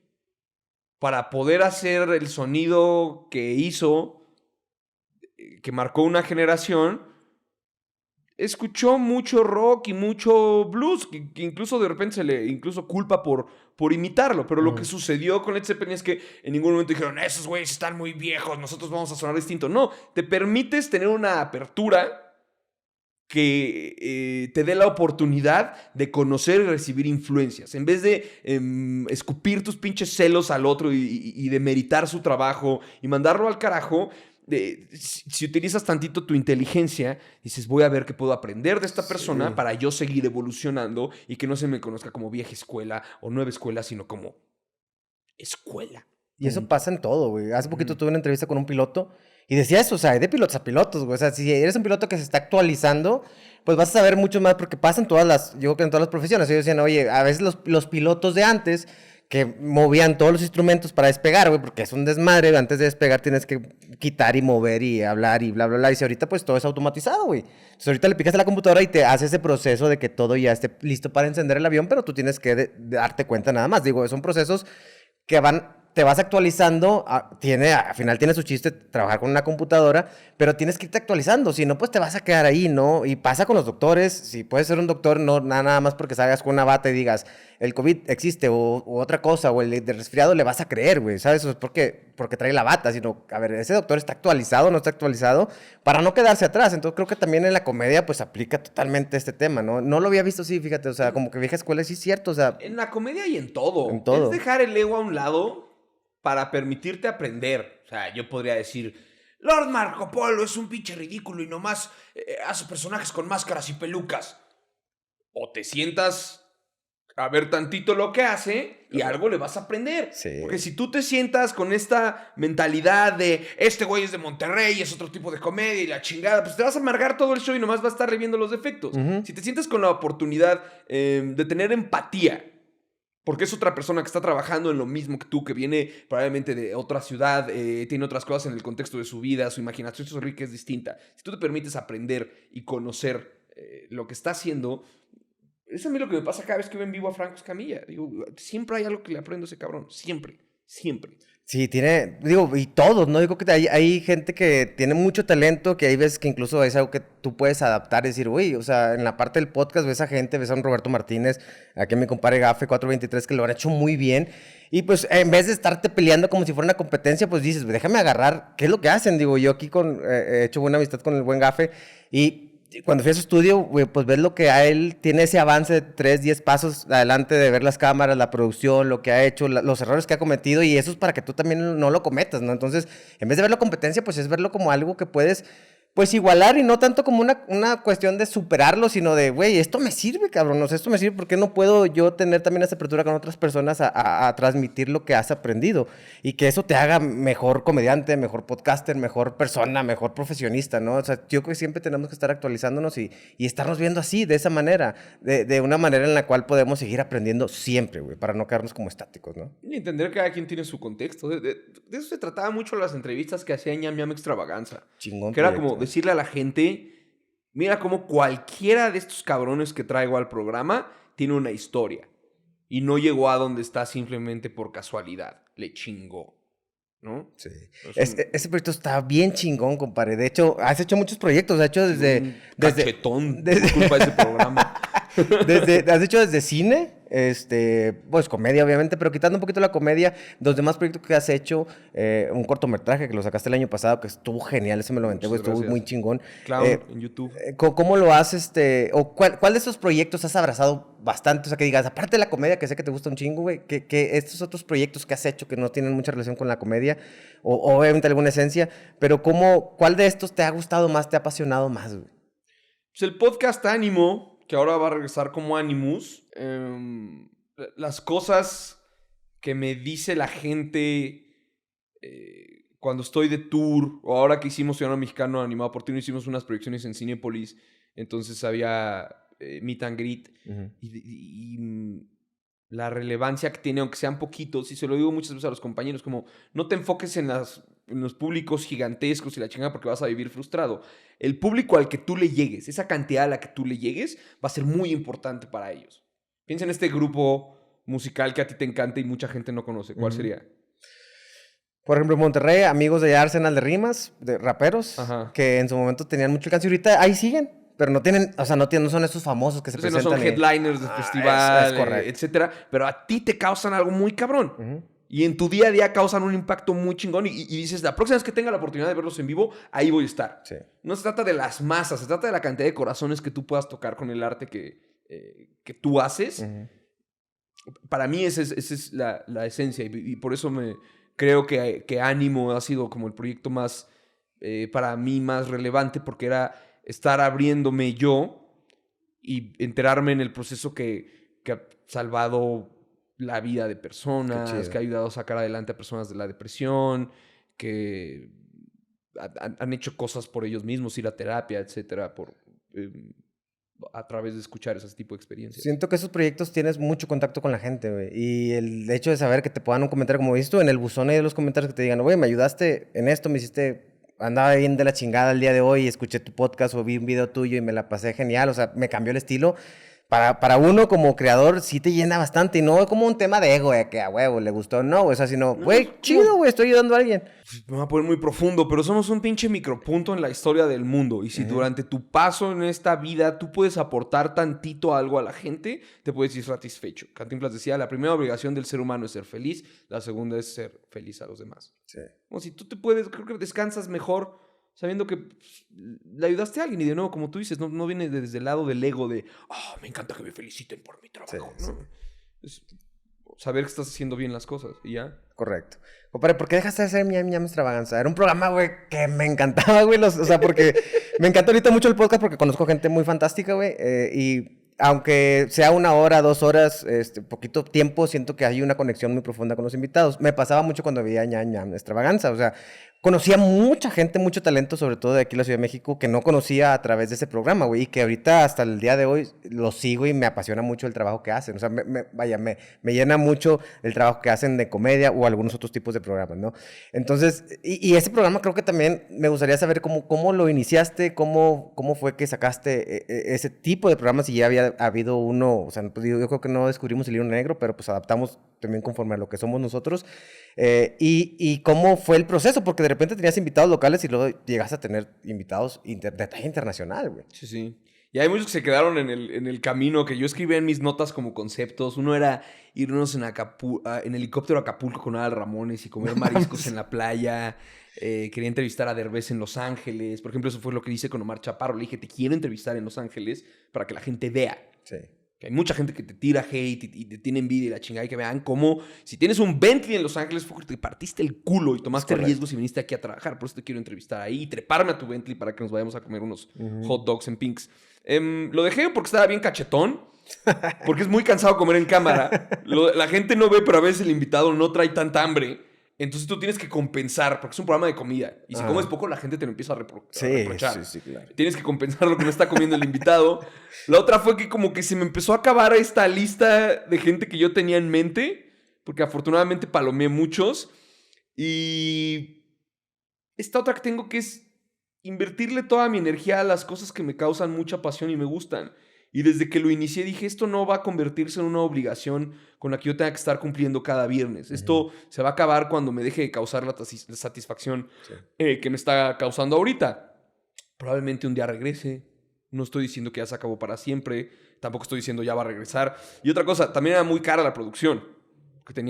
para poder hacer el sonido que hizo, que marcó una generación, escuchó mucho rock y mucho blues, que incluso de repente se le incluso culpa por imitarlo. Pero lo que sucedió con Led Zeppelin es que en ningún momento dijeron, esos güeyes están muy viejos, nosotros vamos a sonar distinto. No, te permites tener una apertura que te dé la oportunidad de conocer y recibir influencias. En vez de escupir tus pinches celos al otro y demeritar su trabajo y mandarlo al carajo, si utilizas tantito tu inteligencia, dices, voy a ver qué puedo aprender de esta persona para yo seguir evolucionando y que no se me conozca como vieja escuela o nueva escuela, sino como escuela. Y eso pasa en todo, güey. Hace poquito tuve una entrevista con un piloto y decía eso, o sea, hay de pilotos a pilotos, güey. O sea, si eres un piloto que se está actualizando, pues vas a saber mucho más porque pasa en yo creo que en todas las profesiones. Ellos decían, oye, a veces los pilotos de antes que movían todos los instrumentos para despegar, güey, porque es un desmadre, antes de despegar tienes que quitar y mover y hablar y bla, bla, bla, y si ahorita pues todo es automatizado, güey. Entonces ahorita le picas a la computadora y te hace ese proceso de que todo ya esté listo para encender el avión, pero tú tienes que darte cuenta nada más. Digo, son procesos que te vas actualizando, al final tiene su chiste trabajar con una computadora, pero tienes que irte actualizando, si no, pues te vas a quedar ahí, ¿no? Y pasa con los doctores, si puedes ser un doctor, no nada más porque salgas con una bata y digas, el COVID existe o otra cosa, o el de resfriado, le vas a creer, güey, ¿sabes? Es porque trae la bata, sino, a ver, ese doctor está actualizado, no está actualizado, para no quedarse atrás. Entonces creo que también en la comedia, pues aplica totalmente este tema, ¿no? No lo había visto así, fíjate, o sea, como que vieja escuela, sí es cierto, o sea. En la comedia y en todo. En todo. Es dejar el ego a un lado para permitirte aprender. O sea, yo podría decir, Lord Marco Polo es un pinche ridículo y nomás hace personajes con máscaras y pelucas. O te sientas a ver tantito lo que hace y algo le vas a aprender. Sí. Porque si tú te sientas con esta mentalidad de este güey es de Monterrey, es otro tipo de comedia y la chingada, pues te vas a amargar todo el show y nomás vas a estar reviendo los defectos. Si te sientas con la oportunidad de tener empatía, porque es otra persona que está trabajando en lo mismo que tú, que viene probablemente de otra ciudad, tiene otras cosas en el contexto de su vida, su imaginación es distinta. Si tú te permites aprender y conocer lo que está haciendo, es a mí lo que me pasa cada vez que veo en vivo a Franco Escamilla. Digo, siempre hay algo que le aprendo a ese cabrón. Siempre, siempre. Sí, y todos, ¿no? Digo que hay gente que tiene mucho talento, que hay veces que incluso es algo que tú puedes adaptar y decir, güey, o sea, en la parte del podcast ves a gente, ves a un Roberto Martínez, aquí a mi compadre Gafe 423, que lo han hecho muy bien, y pues en vez de estarte peleando como si fuera una competencia, pues dices, déjame agarrar, ¿qué es lo que hacen? Digo, yo aquí he hecho buena amistad con el buen Gafe, y cuando fui a su estudio, güey, pues ves lo que a él tiene ese avance de 3, 10 pasos adelante de ver las cámaras, la producción, lo que ha hecho, los errores que ha cometido, y eso es para que tú también no lo cometas, ¿no? Entonces, en vez de verlo competencia, pues es verlo como algo que puedes, pues igualar, y no tanto como una cuestión de superarlo, sino de, güey, esto me sirve, cabrón, o sea, esto me sirve, ¿por qué no puedo yo tener también esa apertura con otras personas a transmitir lo que has aprendido? Y que eso te haga mejor comediante, mejor podcaster, mejor persona, mejor profesionista, ¿no? O sea, yo creo que siempre tenemos que estar actualizándonos y estarnos viendo así, de esa manera, de una manera en la cual podemos seguir aprendiendo siempre, güey, para no quedarnos como estáticos, ¿no? Y entender que cada quien tiene su contexto. De eso se trataba mucho las entrevistas que hacía Ñam Ñam Extravaganza. Chingón Que era proyecto, como decirle a la gente, mira cómo cualquiera de estos cabrones que traigo al programa tiene una historia. Y no llegó a donde está simplemente por casualidad. Le chingó, ¿no? Sí. Ese proyecto está bien chingón, compadre. De hecho, has hecho muchos proyectos. Has hecho desde cachetón, por culpa de ese programa. Has hecho desde cine, pues comedia obviamente, pero quitando un poquito la comedia, los demás proyectos que has hecho, un cortometraje que lo sacaste el año pasado, que estuvo genial, ese me lo aventé, estuvo muy chingón. Claro, en YouTube. ¿Cómo lo haces, o cuál de esos proyectos has abrazado bastante? O sea, que digas, aparte de la comedia, que sé que te gusta un chingo, güey, que estos otros proyectos que has hecho que no tienen mucha relación con la comedia, o obviamente alguna esencia, pero ¿cuál de estos te ha gustado más, te ha apasionado más, güey? Pues el podcast Ánimo, que ahora va a regresar como Animus, las cosas que me dice la gente cuando estoy de tour, o ahora que hicimos Ciudadano Mexicano Animado por Ti, hicimos unas proyecciones en Cinépolis, entonces había meet and greet, y la relevancia que tiene, aunque sean poquitos, y se lo digo muchas veces a los compañeros, como no te enfoques en los públicos gigantescos y la chingada porque vas a vivir frustrado. El público al que tú le llegues, esa cantidad a la que tú le llegues, va a ser muy importante para ellos. Piensa en este grupo musical que a ti te encanta y mucha gente no conoce. ¿Cuál sería? Por ejemplo, en Monterrey, amigos de Arsenal de Rimas, de raperos, Ajá. que en su momento tenían mucho alcance. Y ahorita ahí siguen, pero no tienen, o sea, no son esos famosos que se presentan. No son headliners de festival, correcto. etcétera. Pero a ti te causan algo muy cabrón. Y en tu día a día causan un impacto muy chingón. Y dices, la próxima vez que tenga la oportunidad de verlos en vivo, ahí voy a estar. Sí. No se trata de las masas, se trata de la cantidad de corazones que tú puedas tocar con el arte que tú haces. Para mí esa es la esencia. Y por eso creo que Ánimo ha sido como el proyecto más, para mí, más relevante. Porque era estar abriéndome yo y enterarme en el proceso que ha salvado la vida de personas, que ha ayudado a sacar adelante a personas de la depresión, que han hecho cosas por ellos mismos, ir a terapia, etcétera, a través de escuchar ese tipo de experiencias. Siento que esos proyectos tienes mucho contacto con la gente, güey. Y el hecho de saber que te puedan un comentario, como dices tú, en el buzón y de los comentarios que te digan, güey, me ayudaste en esto, me hiciste... Andaba bien de la chingada el día de hoy, escuché tu podcast o vi un video tuyo y me la pasé genial, o sea, me cambió el estilo. Para uno como creador sí te llena bastante y no como un tema de ego, que a huevo le gustó, no, o sea, sino, güey, chido, güey, estoy ayudando a alguien. Me voy a poner muy profundo, pero somos un pinche micropunto en la historia del mundo. Y si durante tu paso en esta vida tú puedes aportar tantito algo a la gente, te puedes ir satisfecho. Cantinflas decía, la primera obligación del ser humano es ser feliz, la segunda es ser feliz a los demás. Sí. Como si tú creo que descansas mejor sabiendo que le ayudaste a alguien. Y de nuevo, como tú dices, no viene desde el lado del ego de, me encanta que me feliciten por mi trabajo, sí, ¿no? Es saber que estás haciendo bien las cosas y ya. Correcto. Compadre, ¿por qué dejaste de hacer Ñam Ñam Extravaganza? Era un programa, güey, que me encantaba, güey. O sea, porque me encanta ahorita mucho el podcast porque conozco gente muy fantástica, güey. Y aunque sea 1 hora, 2 horas, poquito tiempo, siento que hay una conexión muy profunda con los invitados. Me pasaba mucho cuando veía Ñam Ñam Extravaganza. O sea, conocía mucha gente, mucho talento, sobre todo de aquí en la Ciudad de México, que no conocía a través de ese programa, güey. Y que ahorita, hasta el día de hoy, lo sigo y me apasiona mucho el trabajo que hacen. O sea, me llena mucho el trabajo que hacen de comedia o algunos otros tipos de programas, ¿no? Entonces, y ese programa creo que también me gustaría saber cómo lo iniciaste, cómo fue que sacaste ese tipo de programas, y ya había habido uno, o sea, pues yo creo que no descubrimos el hilo negro, pero pues adaptamos también conforme a lo que somos nosotros, y cómo fue el proceso, porque de repente tenías invitados locales y luego llegaste a tener invitados de talla internacional, güey. Sí. Y hay muchos que se quedaron en el camino, que yo escribía en mis notas como conceptos. Uno era irnos en helicóptero a Acapulco con Adal Ramones y comer mariscos en la playa. Quería entrevistar a Derbez en Los Ángeles. Por ejemplo, eso fue lo que hice con Omar Chaparro. Le dije, te quiero entrevistar en Los Ángeles para que la gente vea. Sí. Que hay mucha gente que te tira hate y te tiene envidia y la chingada, y que vean cómo si tienes un Bentley en Los Ángeles fue porque te partiste el culo y tomaste riesgos y viniste aquí a trabajar. Por eso te quiero entrevistar ahí y treparme a tu Bentley para que nos vayamos a comer unos hot dogs en Pink's. Lo dejé porque estaba bien cachetón, porque es muy cansado comer en cámara. La gente no ve, pero a veces el invitado no trae tanta hambre. Entonces tú tienes que compensar, porque es un programa de comida. Y si comes poco, la gente te lo empieza a reprochar. Sí, claro. Tienes que compensar lo que no está comiendo el invitado. La otra fue que como que se me empezó a acabar esta lista de gente que yo tenía en mente, porque afortunadamente palomeé muchos. Y esta otra que tengo, que es invertirle toda mi energía a las cosas que me causan mucha pasión y me gustan. Y desde que lo inicié dije, esto no va a convertirse en una obligación con la que yo tenga que estar cumpliendo cada viernes. Esto se va a acabar cuando me deje de causar la satisfacción que me está causando ahorita. Probablemente un día regrese. No estoy diciendo que ya se acabó para siempre. Tampoco estoy diciendo ya va a regresar. Y otra cosa, también era muy cara la producción. Porque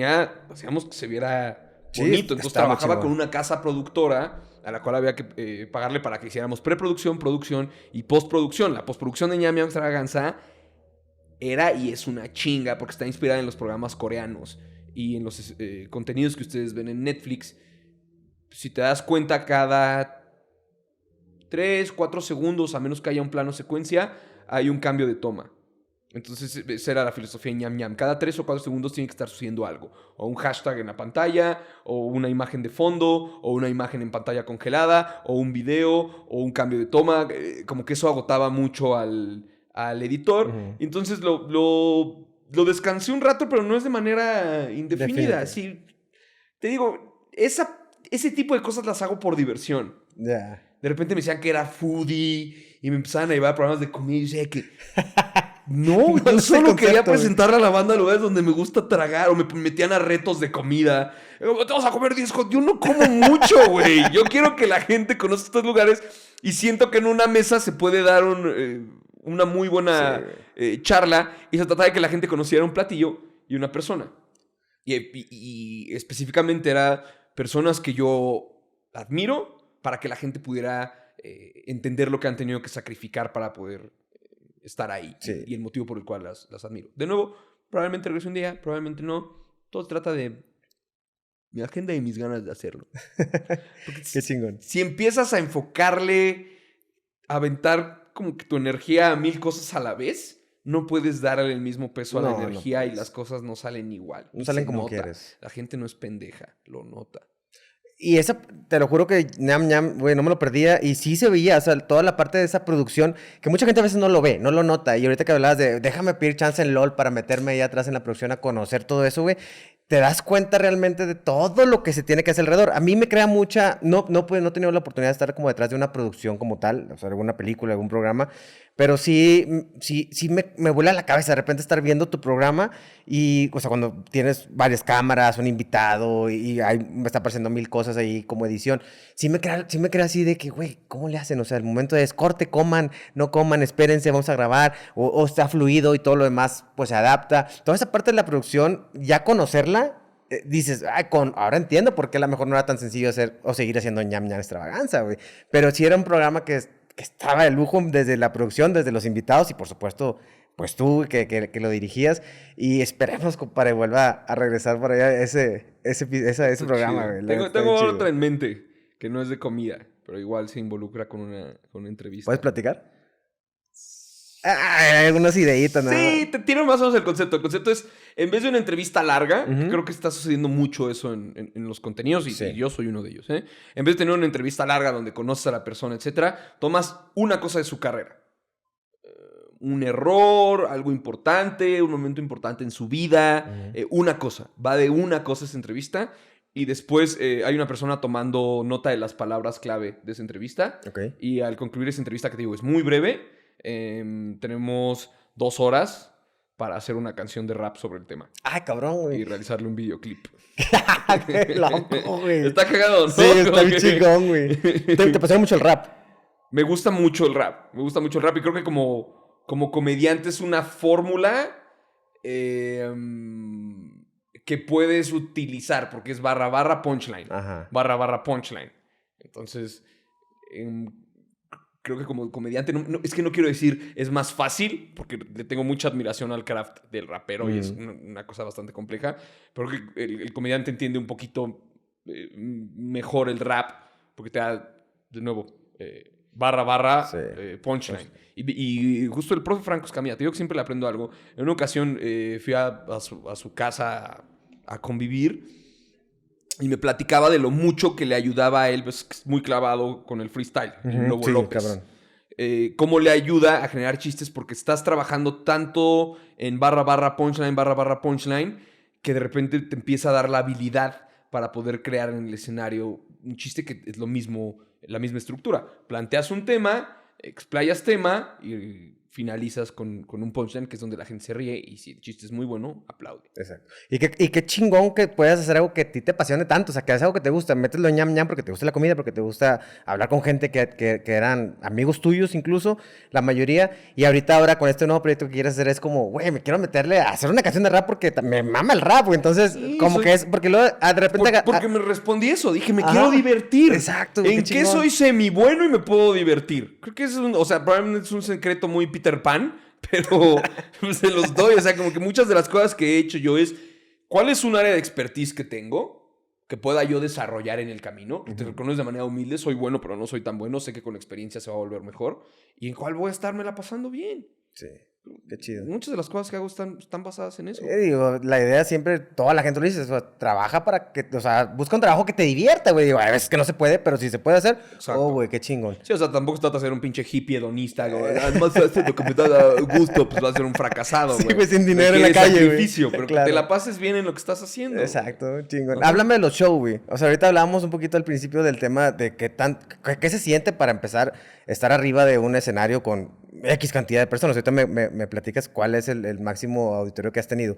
hacíamos que se viera bonito. Entonces trabajaba con una casa productora a la cual había que pagarle para que hiciéramos preproducción, producción y postproducción. La postproducción de Ñam Ñam Extravaganza era y es una chinga porque está inspirada en los programas coreanos y en los contenidos que ustedes ven en Netflix. Si te das cuenta, cada 3, 4 segundos, a menos que haya un plano secuencia, hay un cambio de toma. Entonces, esa era la filosofía de Ñam Ñam. Cada 3 o 4 segundos tiene que estar sucediendo algo. O un hashtag en la pantalla, o una imagen de fondo, o una imagen en pantalla congelada, o un video, o un cambio de toma. Como que eso agotaba mucho al editor. Entonces, lo descansé un rato, pero no es de manera indefinida. Sí, te digo, ese tipo de cosas las hago por diversión. Yeah. De repente me decían que era foodie y me empezaban a llevar a programas de comida y yo decía que... No, yo solo quería presentarle a la banda lugares donde me gusta tragar, o me metían a retos de comida. Te vas a comer 10 cosas. Yo no como mucho, güey. Yo quiero que la gente conozca estos lugares y siento que en una mesa se puede dar una muy buena charla y se trata de que la gente conociera un platillo y una persona. Y específicamente era personas que yo admiro para que la gente pudiera entender lo que han tenido que sacrificar para poder estar ahí y el motivo por el cual las admiro. De nuevo, probablemente regrese un día, probablemente no. Todo se trata de mi agenda y mis ganas de hacerlo. Qué chingón. Si empiezas a enfocarle, a aventar como que tu energía a 1000 cosas a la vez, no puedes darle el mismo peso a la energía y las cosas no salen igual. No salen como quieres. La gente no es pendeja, lo nota. Y esa, te lo juro que Ñam Ñam, güey, no me lo perdía. Y sí se veía, o sea, toda la parte de esa producción, que mucha gente a veces no lo ve, no lo nota. Y ahorita que hablabas de, déjame pedir chance en LOL para meterme ahí atrás en la producción a conocer todo eso, güey. Te das cuenta realmente de todo lo que se tiene que hacer alrededor. A mí me crea mucha... No he tenido la oportunidad de estar como detrás de una producción como tal, o sea, alguna película, algún programa, pero sí me vuela la cabeza de repente estar viendo tu programa y, o sea, cuando tienes varias cámaras, un invitado y me está apareciendo 1000 cosas ahí como edición, sí me crea así de que, güey, ¿cómo le hacen? O sea, el momento de corte, coman, no coman, espérense, vamos a grabar, o está fluido y todo lo demás, pues se adapta. Toda esa parte de la producción, ya conocerla, dices, ahora entiendo por qué a lo mejor no era tan sencillo hacer o seguir haciendo Ñam Ñam Extravaganza, güey. Pero sí era un programa que estaba de lujo desde la producción, desde los invitados y por supuesto, pues tú que lo dirigías. Y esperemos, compadre, vuelva a regresar por allá ese programa, güey. Tengo otra en mente que no es de comida, pero igual se involucra con una entrevista. ¿Puedes platicar? Hay algunas ideitas, ¿no? Sí, te tiro más o menos el concepto. El concepto es, en vez de una entrevista larga, creo que está sucediendo mucho eso en los contenidos, y yo soy uno de ellos, ¿eh? En vez de tener una entrevista larga donde conoces a la persona, etcétera, tomas una cosa de su carrera. Un error, algo importante, un momento importante en su vida, una cosa. Va de una cosa esa entrevista, y después hay una persona tomando nota de las palabras clave de esa entrevista. Okay. Y al concluir esa entrevista, que te digo, es muy breve, tenemos 2 horas para hacer una canción de rap sobre el tema. ¡Ay, cabrón, güey! Y realizarle un videoclip. ¡Qué loco, güey! Está cagado, ¿no? Sí, está bien chingón, güey. ¿Te pasó mucho el rap? Me gusta mucho el rap. Me gusta mucho el rap y creo que como como comediante es una fórmula que puedes utilizar porque es barra punchline. Ajá. Barra punchline. Entonces, creo que como comediante, es que no quiero decir es más fácil, porque le tengo mucha admiración al craft del rapero y es una cosa bastante compleja, pero que el comediante entiende un poquito mejor el rap, porque te da, de nuevo, barra Sí. punchline. Y justo el profe Franco Escamilla, te digo que siempre le aprendo algo. En una ocasión fui a su casa a convivir y me platicaba de lo mucho que le ayudaba a él, pues, muy clavado con el freestyle, el Lobo López. Cabrón. Cómo le ayuda a generar chistes porque estás trabajando tanto en barra punchline, que de repente te empieza a dar la habilidad para poder crear en el escenario un chiste que es lo mismo, la misma estructura. Planteas un tema, explayas tema y finalizas con un punchline que es donde la gente se ríe y si el chiste es muy bueno, aplaude. Exacto. Y qué chingón que puedas hacer algo que a ti te apasione tanto, o sea, que haces algo que te gusta, mételo en ñam ñam porque te gusta la comida, porque te gusta hablar con gente que eran amigos tuyos incluso, la mayoría, y ahora con este nuevo proyecto que quieres hacer es como, güey, me quiero meterle a hacer una canción de rap porque me mama el rap, güey, entonces, sí, que es, porque luego de repente... Porque me respondí eso, dije, me quiero divertir. Exacto. ¿En qué soy semi bueno y me puedo divertir? Creo que o sea, probablemente es un secreto muy Peter Pan, pero se los doy. O sea, como que muchas de las cosas que he hecho yo es, ¿cuál es un área de expertise que tengo que pueda yo desarrollar en el camino? Que te reconozco de manera humilde, soy bueno, pero no soy tan bueno. Sé que con experiencia se va a volver mejor. ¿Y en cuál voy a estarme pasando bien? Sí. Qué chido. Muchas de las cosas que hago están basadas en eso. Digo, la idea siempre, toda la gente lo dice, o sea, trabaja para que, o sea, busca un trabajo que te divierta, güey. Digo, a veces que no se puede, pero si se puede hacer, exacto. Oh, güey, qué chingón. Sí, o sea, tampoco se trata de ser un pinche hippie hedonista, güey. Además, lo que me da gusto, pues va a ser un fracasado, güey. Sí, güey, sin dinero en la calle, güey. Sacrificio, pero claro. que te la pases bien en lo que estás haciendo. Exacto, chingón. ¿No? Háblame de los shows, güey. O sea, ahorita hablábamos un poquito al principio del tema de qué se siente para empezar a estar arriba de un escenario con X cantidad de personas. Ahorita me platicas cuál es el máximo auditorio que has tenido.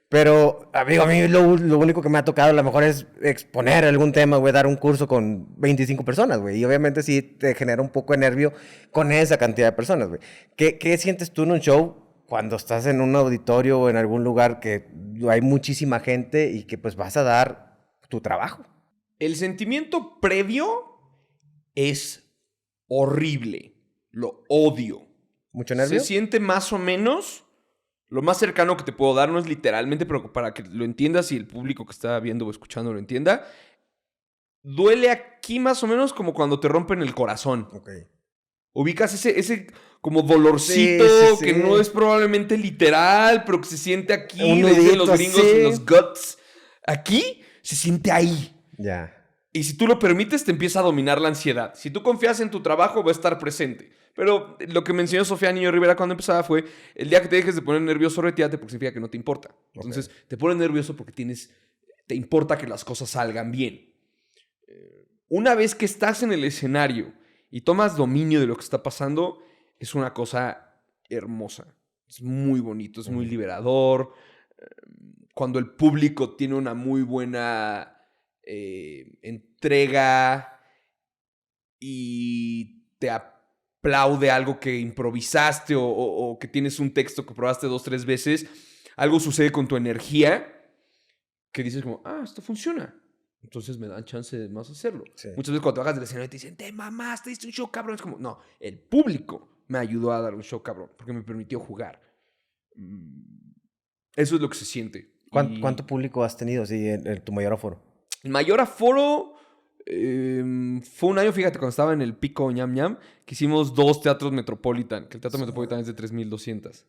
Pero, amigo, a mí lo único que me ha tocado a lo mejor es exponer algún tema, güey, dar un curso con 25 personas, güey. Y obviamente sí te genera un poco de nervio con esa cantidad de personas, güey. ¿Qué sientes tú en un show cuando estás en un auditorio o en algún lugar que hay muchísima gente y que pues vas a dar tu trabajo? El sentimiento previo es horrible. Lo odio. ¿Mucho nervio? Se siente más o menos. Lo más cercano que te puedo dar no es literalmente, pero para que lo entiendas y el público que está viendo o escuchando lo entienda. Duele aquí más o menos como cuando te rompen el corazón. Ok. Ubicas ese como dolorcito sí. que no es probablemente literal, pero que se siente aquí. Un le dicen nudito, los gringos, sí. los guts. Aquí se siente ahí. Ya. Y si tú lo permites, te empieza a dominar la ansiedad. Si tú confías en tu trabajo, va a estar presente. Pero lo que me enseñó Sofía Niño Rivera cuando empezaba fue, el día que te dejes de poner nervioso, retíate porque significa que no te importa. Entonces, te pones nervioso porque te importa que las cosas salgan bien. Una vez que estás en el escenario y tomas dominio de lo que está pasando, es una cosa hermosa. Es muy bonito, es muy liberador. Cuando el público tiene una muy buena entrega y te aplaude algo que improvisaste o que tienes un texto que probaste 2, 3 veces, algo sucede con tu energía que dices como, esto funciona. Entonces me dan chance de más hacerlo. Sí. Muchas veces cuando te bajas del escenario te dicen, te mamaste, diste un show cabrón. Es como, no, el público me ayudó a dar un show cabrón porque me permitió jugar. Eso es lo que se siente. ¿Cuánto público has tenido así, en tu mayor aforo? El mayor aforo fue un año, fíjate, cuando estaba en el pico ñam ñam, que hicimos 2 teatros Metropolitan, que el teatro Metropolitan es de 3,200.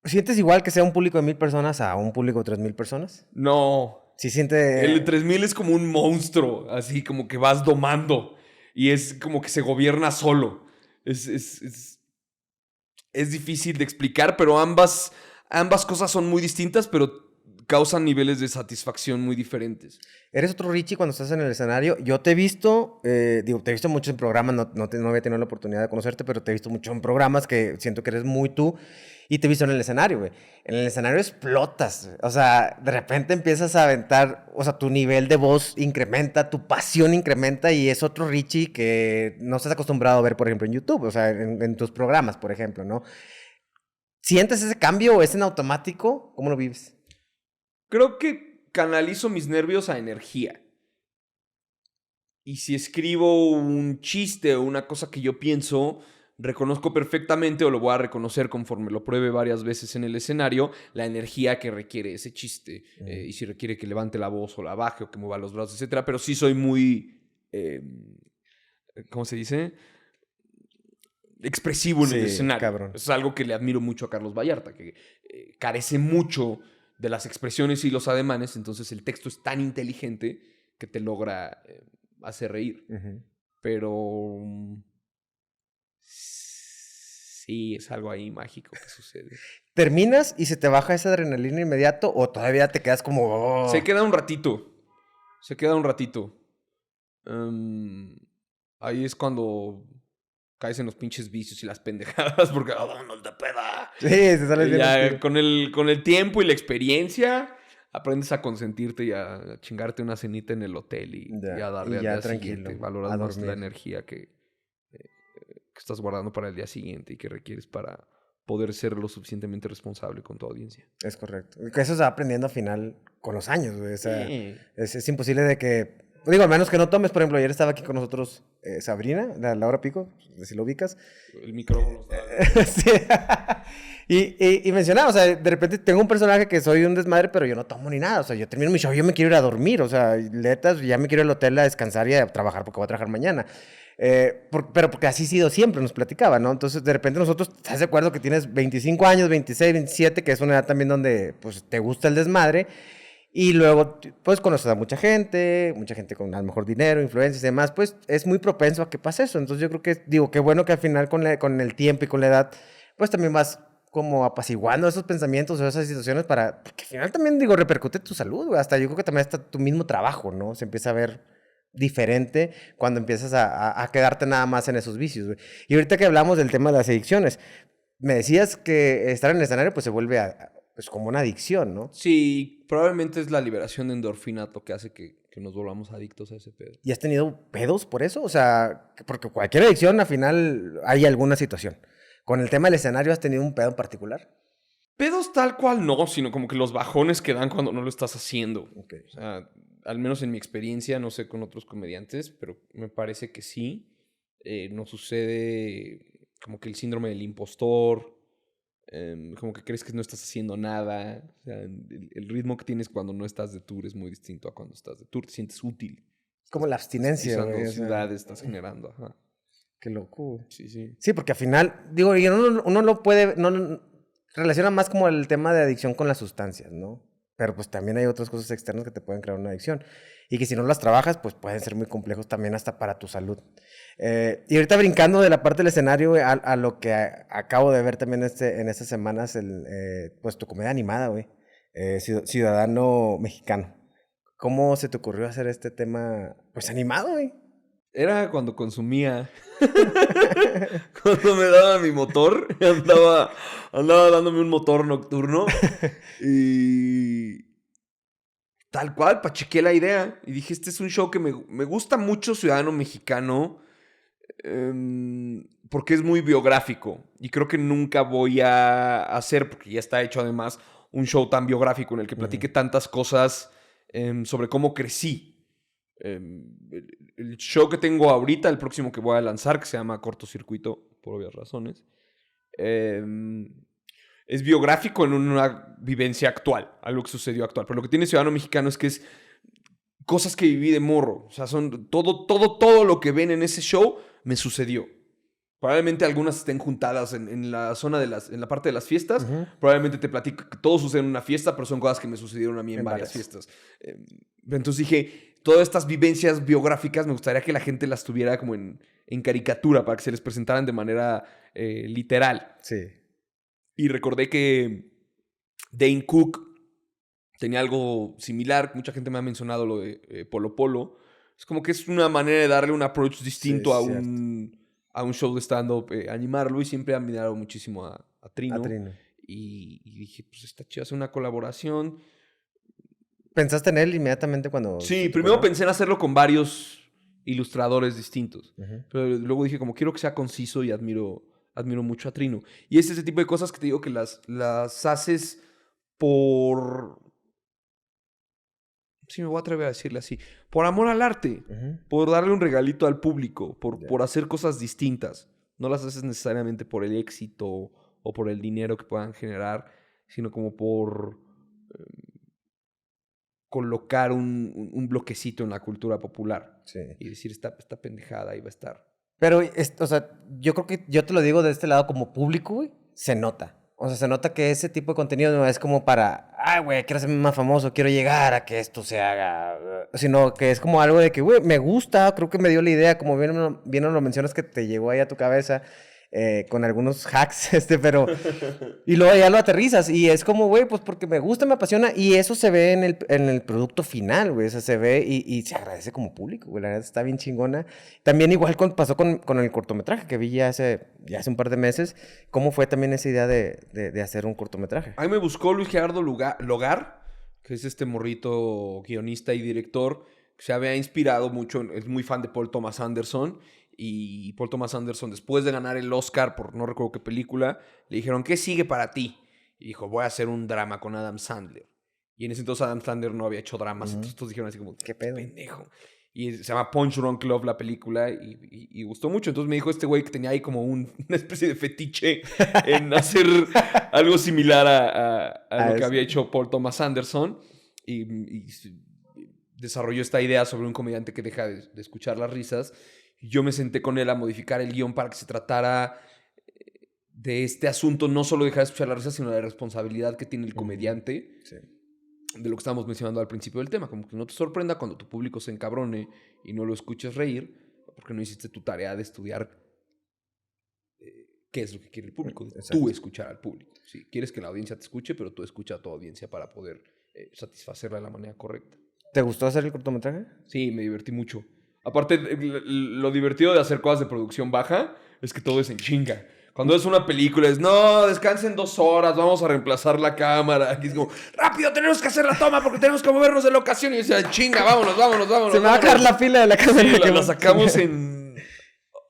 ¿Sientes igual que sea un público de 1,000 personas a un público de 3,000 personas? No. Sí siente... El de 3,000 es como un monstruo, así como que vas domando y es como que se gobierna solo. Es difícil de explicar, pero ambas cosas son muy distintas, pero causan niveles de satisfacción muy diferentes. Eres otro Richie cuando estás en el escenario. Yo te he visto, te he visto mucho en programas, no había tenido la oportunidad de conocerte, pero te he visto mucho en programas que siento que eres muy tú. Y te he visto en el escenario, güey. En el escenario explotas. O sea, de repente empiezas a aventar, o sea, tu nivel de voz incrementa, tu pasión incrementa y es otro Richie que no estás acostumbrado a ver, por ejemplo, en YouTube, o sea, en tus programas, por ejemplo, ¿no? ¿Sientes ese cambio o es en automático? ¿Cómo lo vives? Creo que canalizo mis nervios a energía. Y si escribo un chiste o una cosa que yo pienso, reconozco perfectamente, o lo voy a reconocer conforme lo pruebe varias veces en el escenario, la energía que requiere ese chiste. Y si requiere que levante la voz o la baje o que mueva los brazos, etc. Pero sí soy muy... ¿cómo se dice? Expresivo en el escenario. Cabrón. Es algo que le admiro mucho a Carlos Vallarta, que carece mucho de las expresiones y los ademanes, entonces el texto es tan inteligente que te logra hacer reír. Pero sí, es algo ahí mágico que sucede. ¿Terminas y se te baja esa adrenalina inmediato o todavía te quedas como... Oh? Se queda un ratito. Ahí es cuando caes en los pinches vicios y las pendejadas porque vámonos de peda. Sí, se sale bien. Ya, con el tiempo y la experiencia aprendes a consentirte y a chingarte una cenita en el hotel y a darle al día siguiente. Valoras más la energía que estás guardando para el día siguiente y que requieres para poder ser lo suficientemente responsable con tu audiencia. Es correcto. Eso se va aprendiendo al final con los años, güey. O sea, es imposible de que... Digo, a menos que no tomes. Por ejemplo, ayer estaba aquí con nosotros Sabrina, Laura Pico, si lo ubicas. El micrófono sí. y mencionaba, o sea, de repente tengo un personaje que soy un desmadre, pero yo no tomo ni nada. O sea, yo termino mi show, yo me quiero ir a dormir. O sea, letas, ya me quiero ir al hotel a descansar y a trabajar porque voy a trabajar mañana. Pero porque así ha sido siempre, nos platicaba, ¿no? Entonces, de repente nosotros, ¿estás de acuerdo que tienes 25 años, 26, 27, que es una edad también donde, pues, te gusta el desmadre? Y luego, pues, conoces a mucha gente con a lo mejor dinero, influencias y demás, pues, es muy propenso a que pase eso. Entonces, yo creo que, digo, qué bueno que al final con el tiempo y con la edad, pues, también vas como apaciguando esos pensamientos o esas situaciones para, porque al final también, digo, repercute tu salud, güey. Hasta yo creo que también hasta tu mismo trabajo, ¿no? Se empieza a ver diferente cuando empiezas a quedarte nada más en esos vicios, güey. Y ahorita que hablamos del tema de las adicciones, me decías que estar en el escenario, pues, se vuelve pues como una adicción, ¿no? Sí, probablemente es la liberación de endorfina lo que hace que nos volvamos adictos a ese pedo. ¿Y has tenido pedos por eso? O sea, porque cualquier adicción al final hay alguna situación. ¿Con el tema del escenario has tenido un pedo en particular? Pedos tal cual no, sino como que los bajones que dan cuando no lo estás haciendo. Okay. O sea, al menos en mi experiencia, no sé con otros comediantes, pero me parece que sí. Nos sucede como que el síndrome del impostor, como que crees que no estás haciendo nada. O sea, el ritmo que tienes cuando no estás de tour es muy distinto a cuando estás de tour. Te sientes útil. Como la abstinencia, güey. Ansiedades estás generando, ajá. Qué loco. Sí, sí. Sí, porque al final, digo, uno lo puede, no relaciona más como el tema de adicción con las sustancias, ¿no? Pero pues también hay otras cosas externas que te pueden crear una adicción. Y que si no las trabajas, pues pueden ser muy complejos también hasta para tu salud. Y ahorita brincando de la parte del escenario a lo que acabo de ver también en estas semanas, pues tu comedia animada, güey. Ciudadano Mexicano. ¿Cómo se te ocurrió hacer este tema, pues animado, güey? Era cuando consumía. Cuando me daba mi motor. Andaba dándome un motor nocturno. Y tal cual, pachequé la idea. Y dije, este es un show que me gusta mucho, Ciudadano Mexicano. Porque es muy biográfico. Y creo que nunca voy a hacer, porque ya está hecho además, un show tan biográfico en el que platique tantas cosas sobre cómo crecí. El show que tengo ahorita, el próximo que voy a lanzar, que se llama Cortocircuito, por obvias razones, es biográfico en una vivencia actual, algo que sucedió actual. Pero lo que tiene Ciudadano Mexicano es que es cosas que viví de morro. O sea, son todo lo que ven en ese show me sucedió. Probablemente algunas estén juntadas en la zona en la parte de las fiestas. Probablemente te platico que todo sucede en una fiesta, pero son cosas que me sucedieron a mí en varias fiestas. Entonces dije, todas estas vivencias biográficas me gustaría que la gente las tuviera como en caricatura para que se les presentaran de manera literal. Sí. Y recordé que Dane Cook tenía algo similar. Mucha gente me ha mencionado lo de Polo Polo. Es como que es una manera de darle un approach distinto a un show de stand-up, animarlo. Y siempre he admirado muchísimo a Trino. Y dije, pues está chido hacer una colaboración. ¿Pensaste en él inmediatamente cuando...? Sí, primero pensé en hacerlo con varios ilustradores distintos. Pero luego dije, como quiero que sea conciso y admiro admiro mucho a Trino. Y es ese tipo de cosas que te digo que las haces por... Sí, me voy a atrever a decirle así. Por amor al arte. Por darle un regalito al público. Por hacer cosas distintas. No las haces necesariamente por el éxito o por el dinero que puedan generar, sino como por colocar un bloquecito en la cultura popular. Sí. Y decir, esta pendejada ahí va a estar. Pero, o sea, yo creo que yo te lo digo de este lado como público, güey, se nota. O sea, se nota que ese tipo de contenido no es como para, ay, güey, quiero ser más famoso, quiero llegar a que esto se haga. Sino que es como algo de que, güey, me gusta, creo que me dio la idea, como bien lo mencionas que te llegó ahí a tu cabeza. Con algunos hacks, pero... Y luego ya lo aterrizas y es como, güey, pues porque me gusta, me apasiona y eso se ve en el producto final, güey, o sea, se ve y se agradece como público, güey, la verdad está bien chingona. También igual pasó con el cortometraje que vi ya hace un par de meses. ¿Cómo fue también esa idea de hacer un cortometraje? A mí me buscó Luis Gerardo Logar, que es este morrito guionista y director, que se había inspirado mucho, es muy fan de Paul Thomas Anderson. Y Paul Thomas Anderson, después de ganar el Oscar por no recuerdo qué película, le dijeron, ¿qué sigue para ti? Y dijo, voy a hacer un drama con Adam Sandler. Y en ese entonces Adam Sandler no había hecho dramas. Entonces todos dijeron así como, ¿qué pedo? Pendejo. Y se llama Punch Drunk Love la película y gustó mucho. Entonces me dijo este güey que tenía ahí como una especie de fetiche en hacer algo similar a lo que había hecho Paul Thomas Anderson. Y desarrolló esta idea sobre un comediante que deja de escuchar las risas. Yo me senté con él a modificar el guión para que se tratara de este asunto, no solo dejar de escuchar la risa, sino de la responsabilidad que tiene el comediante. Sí. De lo que estábamos mencionando al principio del tema. Como que no te sorprenda cuando tu público se encabrone y no lo escuches reír, porque no hiciste tu tarea de estudiar qué es lo que quiere el público. Tú escuchar al público. Sí, quieres que la audiencia te escuche, pero tú escucha a tu audiencia para poder satisfacerla de la manera correcta. ¿Te gustó hacer el cortometraje? Sí, me divertí mucho. Aparte, lo divertido de hacer cosas de producción baja es que todo es en chinga. Cuando es una película es, no, descansen 2 horas, vamos a reemplazar la cámara. Aquí es como, rápido, tenemos que hacer la toma porque tenemos que movernos de locación. Y decía, chinga, vámonos. Se me va a caer la fila de la cámara. Sí, la sacamos en...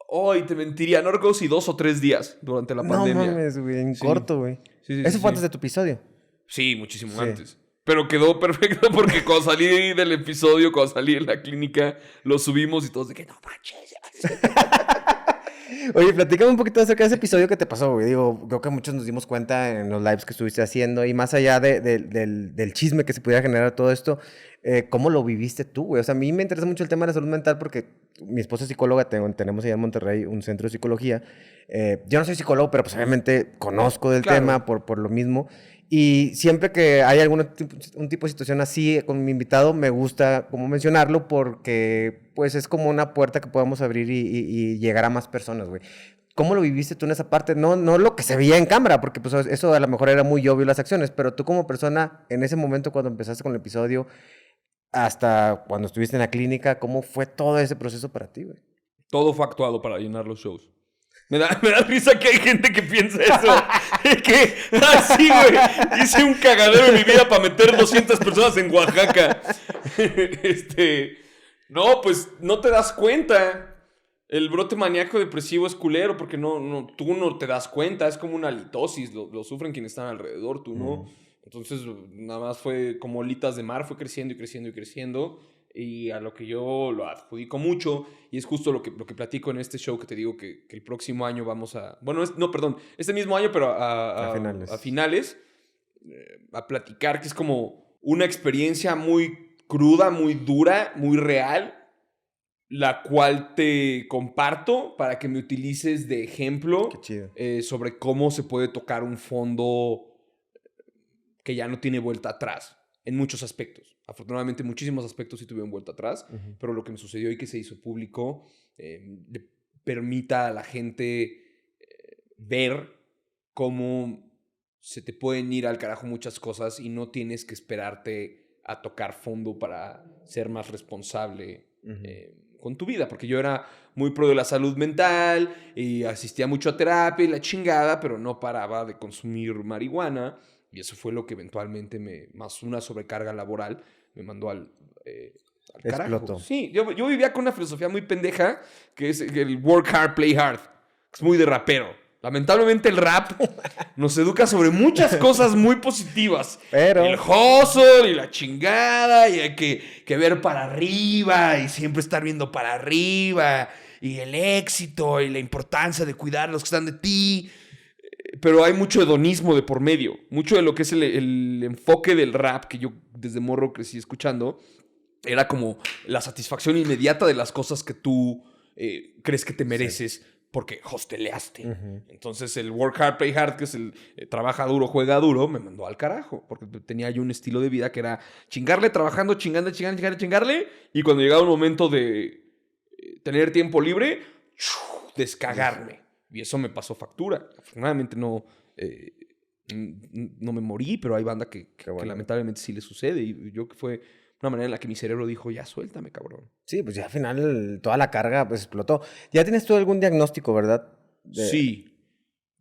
Hoy te mentiría, no recuerdo si 2 o 3 días durante la pandemia. No mames, güey, en corto, güey. Sí, ¿Eso fue antes de tu episodio? Sí, muchísimo antes. Pero quedó perfecto porque cuando salí del episodio, cuando salí de la clínica, lo subimos y todos de que no manches. Oye, platícame un poquito acerca de ese episodio que te pasó, güey. Digo, creo que muchos nos dimos cuenta en los lives que estuviste haciendo y más allá del chisme que se pudiera generar todo esto, ¿cómo lo viviste tú, güey? O sea, a mí me interesa mucho el tema de la salud mental porque mi esposa es psicóloga, tenemos allá en Monterrey un centro de psicología. Yo no soy psicólogo, pero pues obviamente conozco del tema por lo mismo. Y siempre que hay un tipo de situación así con mi invitado, me gusta como mencionarlo porque pues es como una puerta que podamos abrir y llegar a más personas, güey. ¿Cómo lo viviste tú en esa parte? No lo que se veía en cámara, porque pues eso a lo mejor era muy obvio las acciones, pero tú como persona, en ese momento cuando empezaste con el episodio, hasta cuando estuviste en la clínica, ¿cómo fue todo ese proceso para ti, güey? Todo fue actuado para llenar los shows. Me da risa que hay gente que piensa eso. Que así, güey. Hice un cagadero en mi vida para meter 200 personas en Oaxaca. No, pues no te das cuenta. El brote maníaco depresivo es culero porque tú no te das cuenta. Es como una litosis. Lo sufren quienes están alrededor, tú no. Entonces, nada más fue como olitas de mar. Fue creciendo y creciendo y creciendo. Y a lo que yo lo adjudico mucho, y es justo lo que platico en este show que te digo que el próximo año vamos a... Bueno, este mismo año, pero a finales, a platicar, que es como una experiencia muy cruda, muy dura, muy real, la cual te comparto para que me utilices de ejemplo sobre cómo se puede tocar un fondo que ya no tiene vuelta atrás. En muchos aspectos. Afortunadamente, muchísimos aspectos sí tuvieron vuelta atrás, pero lo que me sucedió y que se hizo público le permita a la gente ver cómo se te pueden ir al carajo muchas cosas y no tienes que esperarte a tocar fondo para ser más responsable con tu vida. Porque yo era muy pro de la salud mental y asistía mucho a terapia y la chingada, pero no paraba de consumir marihuana. Y eso fue lo que eventualmente más una sobrecarga laboral, me mandó al carajo. Explotó. Sí, yo vivía con una filosofía muy pendeja, que es el work hard, play hard. Es muy de rapero. Lamentablemente el rap nos educa sobre muchas cosas muy positivas. Pero... El hustle y la chingada, y hay que ver para arriba, y siempre estar viendo para arriba, y el éxito, y la importancia de cuidar a los que están de ti. Pero hay mucho hedonismo de por medio. Mucho de lo que es el enfoque del rap, que yo desde morro crecí escuchando, era como la satisfacción inmediata de las cosas que tú crees que te mereces. Sí. Porque hosteleaste. Entonces el work hard, play hard, que es el trabaja duro, juega duro, me mandó al carajo. Porque tenía yo un estilo de vida que era chingarle, trabajando, chingarle. Y cuando llegaba un momento de tener tiempo libre, descagarme. Y eso me pasó factura. Afortunadamente no me morí, pero hay banda que lamentablemente sí le sucede. Y yo que fue una manera en la que mi cerebro dijo, ya suéltame, cabrón. Sí, pues ya al final toda la carga pues explotó. ¿Ya tienes tú algún diagnóstico, verdad? Sí,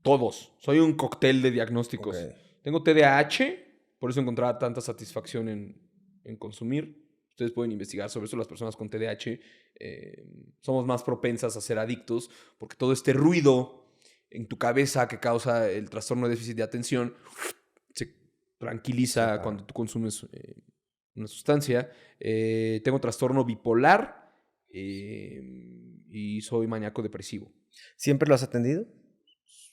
todos. Soy un cóctel de diagnósticos. Okay. Tengo TDAH, por eso encontraba tanta satisfacción en consumir. Ustedes pueden investigar sobre eso. Las personas con TDAH somos más propensas a ser adictos porque todo este ruido en tu cabeza que causa el trastorno de déficit de atención se tranquiliza cuando tú consumes una sustancia. Tengo trastorno bipolar y soy maníaco depresivo. ¿Siempre lo has atendido?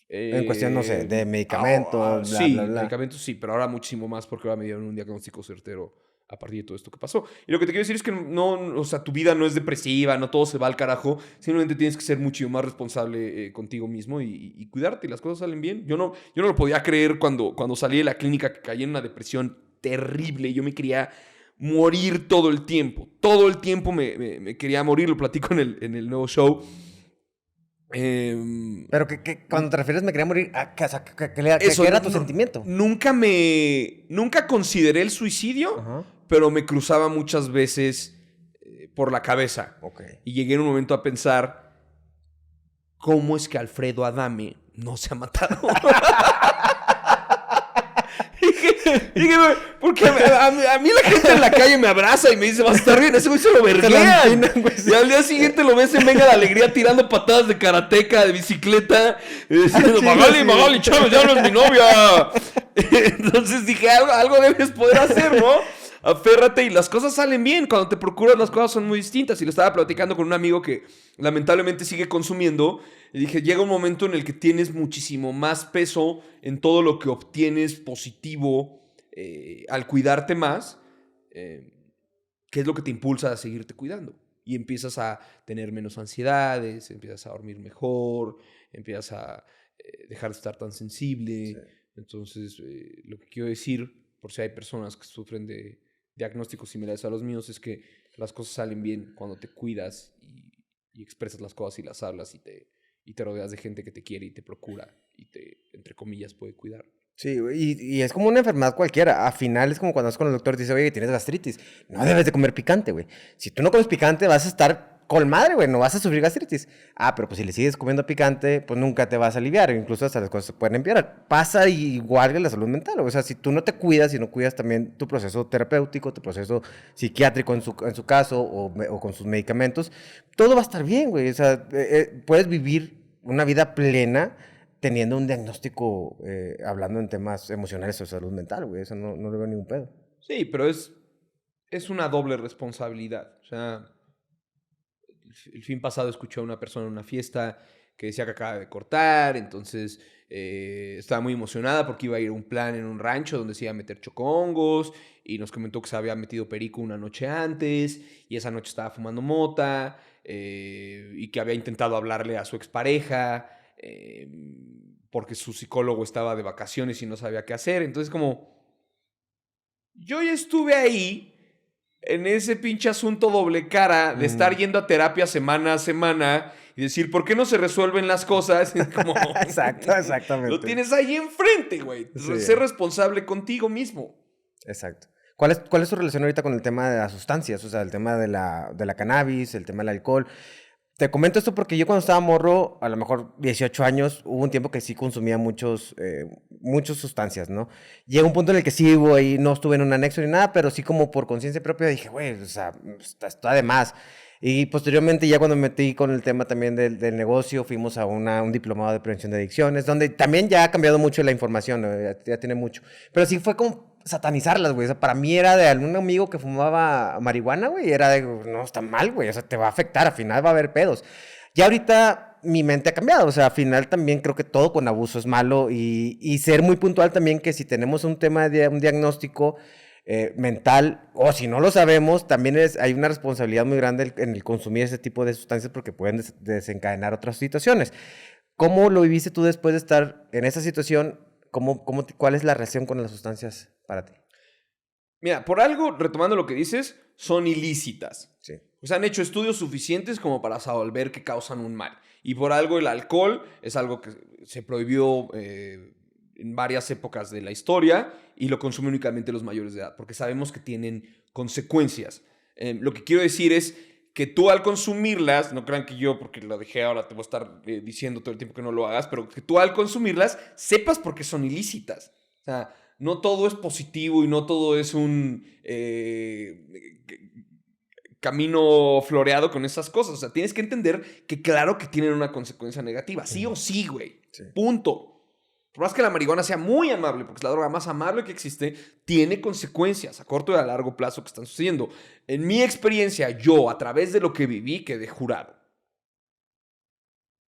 En cuestión, no sé, de medicamentos, sí, medicamentos sí, pero ahora muchísimo más porque ahora me dieron un diagnóstico certero a partir de todo esto que pasó. Y lo que te quiero decir es que no, o sea, tu vida no es depresiva, no todo se va al carajo, simplemente tienes que ser mucho más responsable contigo mismo y cuidarte y las cosas salen bien. Yo no lo podía creer cuando salí de la clínica, que caí en una depresión terrible. Yo me quería morir todo el tiempo. Todo el tiempo me quería morir. Lo platico en el nuevo show. Pero cuando te refieres me quería morir, ¿qué era tu sentimiento? Nunca consideré el suicidio, pero me cruzaba muchas veces por la cabeza. Okay. Y llegué en un momento a pensar, ¿cómo es que Alfredo Adame no se ha matado? Dije, porque a mí la gente en la calle me abraza y me dice, vas a estar bien. Ese güey se lo verguean. Y al día siguiente lo ves en Venga la Alegría tirando patadas de karateca, de bicicleta, diciendo, Magali, Chávez, ya no es mi novia. Entonces dije, algo debes poder hacer, ¿no? Aférrate y las cosas salen bien. Cuando te procuras, las cosas son muy distintas. Y lo estaba platicando con un amigo que lamentablemente sigue consumiendo. Y dije, llega un momento en el que tienes muchísimo más peso en todo lo que obtienes positivo al cuidarte más, que es lo que te impulsa a seguirte cuidando. Y empiezas a tener menos ansiedades, empiezas a dormir mejor, empiezas a dejar de estar tan sensible. Sí. Entonces, lo que quiero decir, por si hay personas que sufren de diagnósticos similares a los míos, es que las cosas salen bien cuando te cuidas y expresas las cosas y las hablas y te rodeas de gente que te quiere y te procura y te, entre comillas, puede cuidar. Sí, y es como una enfermedad cualquiera. Al final es como cuando vas con el doctor y dice, oye, tienes gastritis. No debes de comer picante, güey. Si tú no comes picante, vas a estar con madre, güey. No vas a sufrir gastritis. Pero pues si le sigues comiendo picante, pues nunca te vas a aliviar. Incluso hasta las cosas se pueden empeorar. Pasa igual que la salud mental. O sea, si tú no te cuidas y no cuidas también tu proceso terapéutico, tu proceso psiquiátrico en su caso, o con sus medicamentos, todo va a estar bien, güey. O sea, puedes vivir una vida plena teniendo un diagnóstico, hablando en temas emocionales o salud mental, güey. Eso no le veo ningún pedo. Sí, pero es una doble responsabilidad. O sea, el fin pasado escuché a una persona en una fiesta que decía que acaba de cortar, entonces estaba muy emocionada porque iba a ir a un plan en un rancho donde se iba a meter chocongos, y nos comentó que se había metido perico una noche antes, y esa noche estaba fumando mota, y que había intentado hablarle a su expareja, porque su psicólogo estaba de vacaciones y no sabía qué hacer. Entonces, como, yo ya estuve ahí en ese pinche asunto doble cara de estar yendo a terapia semana a semana y decir, ¿por qué no se resuelven las cosas? Como, exactamente. Lo tienes ahí enfrente, güey. Sí. Ser responsable contigo mismo. Exacto. ¿Cuál es tu relación ahorita con el tema de las sustancias? O sea, el tema de la cannabis, el tema del alcohol. Te comento esto porque yo cuando estaba morro, a lo mejor 18 años, hubo un tiempo que sí consumía muchas sustancias, ¿no? Llega un punto en el que sí, güey, no estuve en un anexo ni nada, pero sí como por conciencia propia dije, güey, o sea, está de más. Y posteriormente, ya cuando me metí con el tema también del negocio, fuimos a un diplomado de prevención de adicciones, donde también ya ha cambiado mucho la información, ¿no? Ya tiene mucho. Pero sí fue como satanizarlas, güey. O sea, para mí era de algún amigo que fumaba marihuana, güey, era de, no, está mal, güey. O sea, te va a afectar, al final va a haber pedos. Ya ahorita mi mente ha cambiado, o sea, al final también creo que todo con abuso es malo y ser muy puntual también que si tenemos un tema de un diagnóstico mental, o si no lo sabemos, también hay una responsabilidad muy grande en el consumir ese tipo de sustancias porque pueden desencadenar otras situaciones. ¿Cómo lo viviste tú después de estar en esa situación? ¿Cuál es la relación con las sustancias para ti? Mira, por algo, retomando lo que dices, son ilícitas. Sí. O sea, han hecho estudios suficientes como para saber que causan un mal. Y por algo el alcohol es algo que se prohibió en varias épocas de la historia y lo consumen únicamente los mayores de edad, porque sabemos que tienen consecuencias. Lo que quiero decir es que tú al consumirlas, no crean que yo, porque lo dejé ahora, te voy a estar diciendo todo el tiempo que no lo hagas, pero que tú al consumirlas sepas por qué son ilícitas. O sea, no todo es positivo y no todo es un camino floreado con esas cosas. O sea, tienes que entender que claro que tienen una consecuencia negativa. Sí o sí, güey. Sí. Punto. Por más que la marihuana sea muy amable, porque es la droga más amable que existe, tiene consecuencias a corto y a largo plazo que están sucediendo. En mi experiencia, yo, a través de lo que viví, quedé jurado.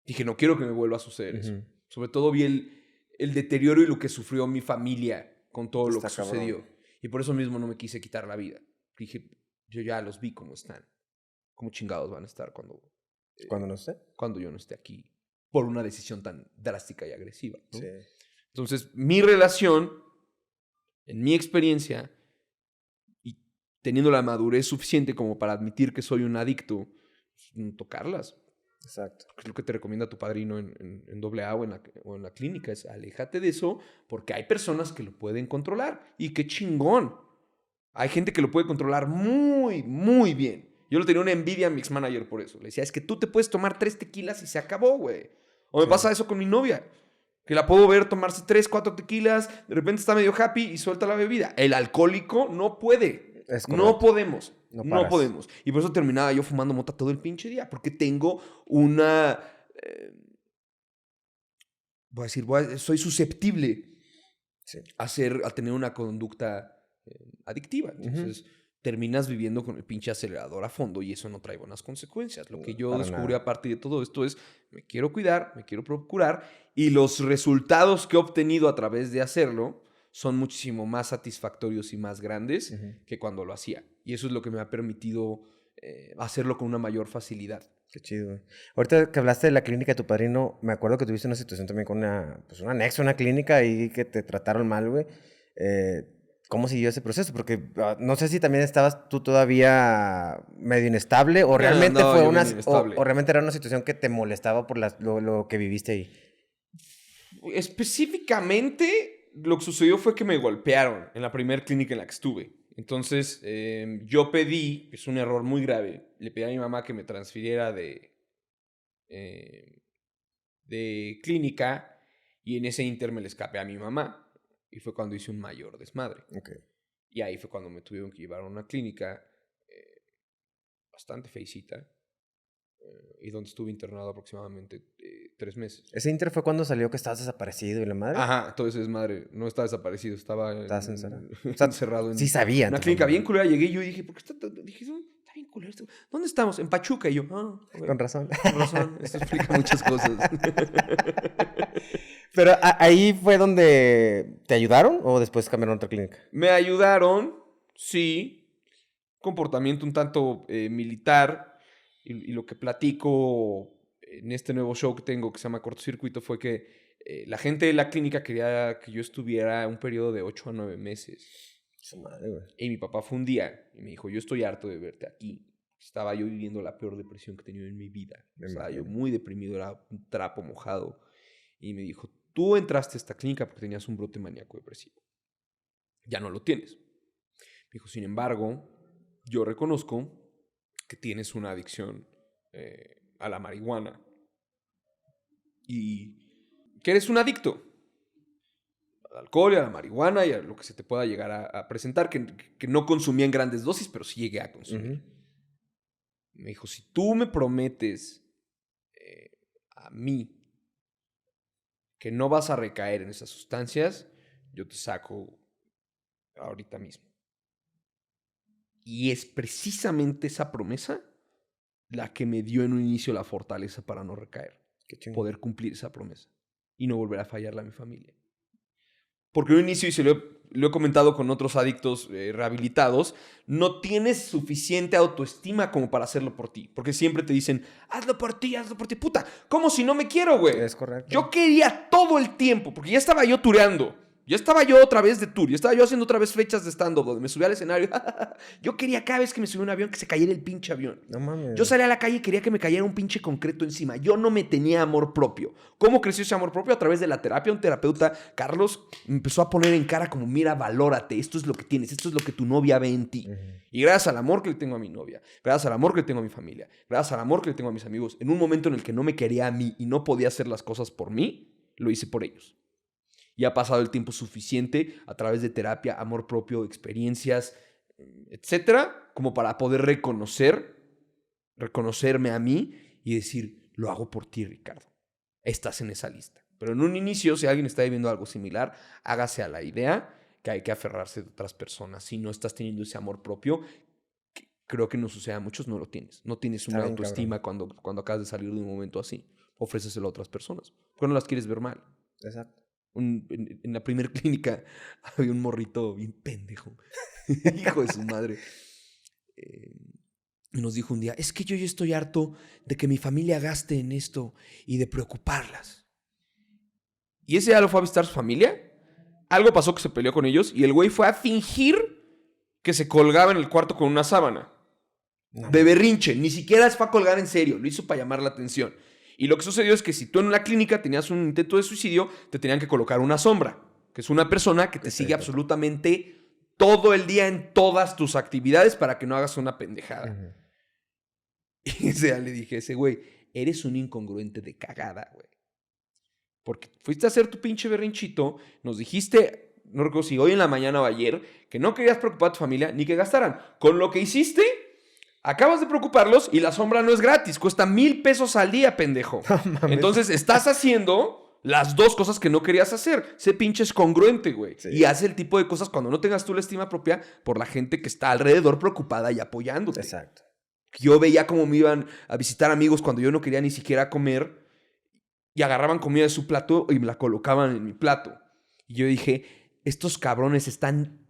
Dije, no quiero que me vuelva a suceder eso. Sobre todo vi el deterioro y lo que sufrió mi familia con todo lo que sucedió. Y por eso mismo no me quise quitar la vida. Dije, yo ya los vi cómo están. ¿Cómo chingados van a estar cuando no esté? Cuando yo no esté aquí. Por una decisión tan drástica y agresiva, ¿no? Sí. Entonces, mi relación, en mi experiencia, y teniendo la madurez suficiente como para admitir que soy un adicto, no tocarlas. Exacto. Es lo que te recomienda tu padrino en AA o en la clínica. Es aléjate de eso porque hay personas que lo pueden controlar. Y qué chingón. Hay gente que lo puede controlar muy, muy bien. Yo le tenía una envidia a mi ex-manager por eso. Le decía, es que tú te puedes tomar 3 tequilas y se acabó, güey. O me pasa eso con mi novia. Que la puedo ver tomarse 3, 4 tequilas, de repente está medio happy y suelta la bebida. El alcohólico no puede. No podemos. No podemos. Y por eso terminaba yo fumando mota todo el pinche día. Porque tengo una... soy susceptible a tener una conducta adictiva. Entonces, terminas viviendo con el pinche acelerador a fondo y eso no trae buenas consecuencias. Lo que yo descubrí a partir de todo esto es, me quiero cuidar, me quiero procurar y los resultados que he obtenido a través de hacerlo son muchísimo más satisfactorios y más grandes que cuando lo hacía. Y eso es lo que me ha permitido hacerlo con una mayor facilidad. Qué chido, güey. Ahorita que hablaste de la clínica de tu padrino, me acuerdo que tuviste una situación también con un anexo a una clínica y que te trataron mal, güey. ¿Cómo siguió ese proceso? Porque no sé si también estabas tú todavía medio inestable o realmente o realmente era una situación que te molestaba por lo que viviste ahí. Específicamente, lo que sucedió fue que me golpearon en la primera clínica en la que estuve. Entonces, yo pedí, es un error muy grave, le pedí a mi mamá que me transfiriera de clínica y en ese inter me le escapé a mi mamá. Y fue cuando hice un mayor desmadre. Okay. Y ahí fue cuando me tuvieron que llevar a una clínica bastante feicita. Y donde estuve internado aproximadamente 3 meses. ¿Ese inter fue cuando salió que estabas desaparecido y la madre? Ajá, todo ese desmadre. No estaba desaparecido, Estabas encerrado. Encerrado en sí sabía. Una clínica bien culera. Llegué y yo dije, ¿por qué está bien culero esto? ¿Dónde estamos? En Pachuca. Y yo, okay. Con razón. Con razón. Esto explica muchas cosas. Pero ahí fue donde te ayudaron o después cambiaron a otra clínica. Me ayudaron, sí. Comportamiento un tanto militar. Y lo que platico en este nuevo show que tengo que se llama Cortocircuito fue que la gente de la clínica quería que yo estuviera un periodo de 8 a 9 meses. Su madre, güey. Y mi papá fue un día y me dijo, yo estoy harto de verte aquí. Estaba yo viviendo la peor depresión que he tenido en mi vida. Estaba yo muy deprimido, era un trapo mojado. Y me dijo, tú entraste a esta clínica porque tenías un brote maníaco depresivo. Ya no lo tienes. Me dijo, sin embargo, yo reconozco que tienes una adicción a la marihuana y que eres un adicto al alcohol y a la marihuana y a lo que se te pueda llegar a presentar, que no consumía en grandes dosis, pero sí llegué a consumir. Me dijo, si tú me prometes a mí que no vas a recaer en esas sustancias, yo te saco ahorita mismo. Y es precisamente esa promesa la que me dio en un inicio la fortaleza para no recaer. Poder cumplir esa promesa y no volver a fallarle a mi familia. Porque en un inicio, y se lo he comentado con otros adictos rehabilitados, no tienes suficiente autoestima como para hacerlo por ti. Porque siempre te dicen, hazlo por ti, puta. ¿Cómo si no me quiero, güey? Es correcto. Yo quería todo el tiempo, porque ya estaba yo tureando. Ya estaba yo otra vez de tour. Ya estaba yo haciendo otra vez fechas de stand-up donde me subía al escenario. Yo quería cada vez que me subía a un avión que se cayera el pinche avión. No mames. Yo salía a la calle y quería que me cayera un pinche concreto encima. Yo no me tenía amor propio. ¿Cómo creció ese amor propio? A través de la terapia. Un terapeuta, Carlos, me empezó a poner en cara como, mira, valórate. Esto es lo que tienes. Esto es lo que tu novia ve en ti. Y gracias al amor que le tengo a mi novia, gracias al amor que le tengo a mi familia, gracias al amor que le tengo a mis amigos, en un momento en el que no me quería a mí y no podía hacer las cosas por mí, lo hice por ellos. Y ha pasado el tiempo suficiente a través de terapia, amor propio, experiencias, etcétera, como para poder reconocerme a mí y decir, lo hago por ti, Ricardo. Estás en esa lista. Pero en un inicio, si alguien está viviendo algo similar, hágase a la idea que hay que aferrarse de otras personas. Si no estás teniendo ese amor propio, que creo que nos sucede a muchos, no lo tienes. No tienes una autoestima cuando acabas de salir de un momento así. Ofréceselo a otras personas. Porque no las quieres ver mal. Exacto. En la primera clínica había un morrito bien pendejo. Hijo de su madre. Y nos dijo un día, es que yo ya estoy harto de que mi familia gaste en esto y de preocuparlas. Y ese día lo fue a visitar su familia. Algo pasó que se peleó con ellos y el güey fue a fingir que se colgaba en el cuarto con una sábana. No. De berrinche. Ni siquiera se fue a colgar en serio. Lo hizo para llamar la atención. Y lo que sucedió es que si tú en una clínica tenías un intento de suicidio, te tenían que colocar una sombra, que es una persona que te sigue absolutamente todo el día en todas tus actividades para que no hagas una pendejada. Y ese día le dije a ese güey, eres un incongruente de cagada, güey. Porque fuiste a hacer tu pinche berrinchito, nos dijiste, no recuerdo si hoy en la mañana o ayer, que no querías preocupar a tu familia ni que gastaran. Con lo que hiciste, acabas de preocuparlos y la sombra no es gratis. Cuesta $1,000 al día, pendejo. No, entonces estás haciendo las dos cosas que no querías hacer. Sé pinches congruente, güey. Sí. Y haz el tipo de cosas cuando no tengas tú la estima propia por la gente que está alrededor preocupada y apoyándote. Exacto. Yo veía cómo me iban a visitar amigos cuando yo no quería ni siquiera comer y agarraban comida de su plato y me la colocaban en mi plato. Y yo dije, estos cabrones están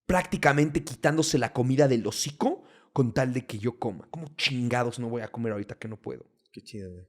prácticamente quitándose la comida del hocico con tal de que yo coma. ¿Cómo chingados no voy a comer ahorita que no puedo? Qué chido, güey.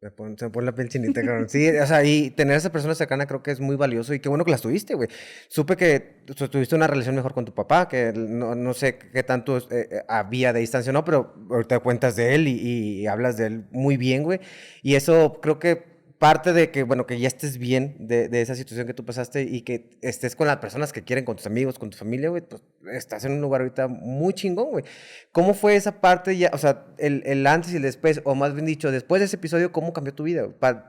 Se me pone la piel chinita, cabrón. Sí, o sea, y tener a esa persona cercana creo que es muy valioso y qué bueno que las tuviste, güey. Supe que tuviste una relación mejor con tu papá, que no sé qué tanto había de distancia, ¿no? Pero ahorita cuentas de él y hablas de él muy bien, güey. Y eso creo que parte de que, bueno, que ya estés bien de esa situación que tú pasaste y que estés con las personas que quieren, con tus amigos, con tu familia, güey, pues estás en un lugar ahorita muy chingón, güey. ¿Cómo fue esa parte ya, o sea, el antes y el después, o más bien dicho, después de ese episodio, cómo cambió tu vida?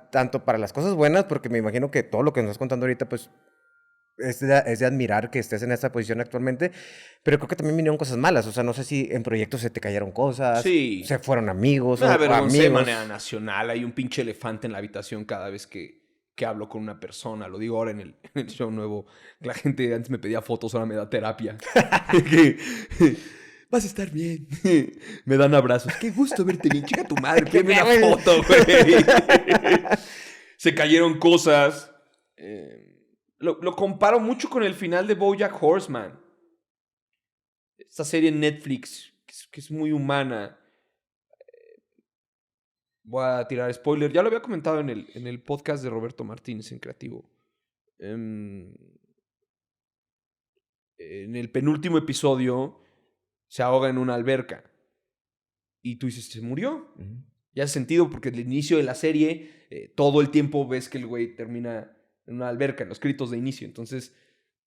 Tanto para las cosas buenas, porque me imagino que todo lo que nos estás contando ahorita, pues, es de admirar que estés en esta posición actualmente, pero creo que también vinieron cosas malas, o sea, no sé si en proyectos se te cayeron cosas, sí. Se fueron amigos, me avergoncé de manera nacional, hay un pinche elefante en la habitación cada vez que hablo con una persona, lo digo ahora en el show nuevo, la gente antes me pedía fotos, ahora me da terapia, vas a estar bien, me dan abrazos, qué gusto verte bien, chica tu madre, pídeme una foto, güey. Se cayeron cosas, Lo comparo mucho con el final de BoJack Horseman. Esta serie en Netflix, que es muy humana. Voy a tirar spoiler. Ya lo había comentado en el podcast de Roberto Martínez en Creativo. En el penúltimo episodio se ahoga en una alberca. Y tú dices, ¿se murió? Ya has sentido porque al inicio de la serie todo el tiempo ves que el güey termina en una alberca, en los créditos de inicio. Entonces,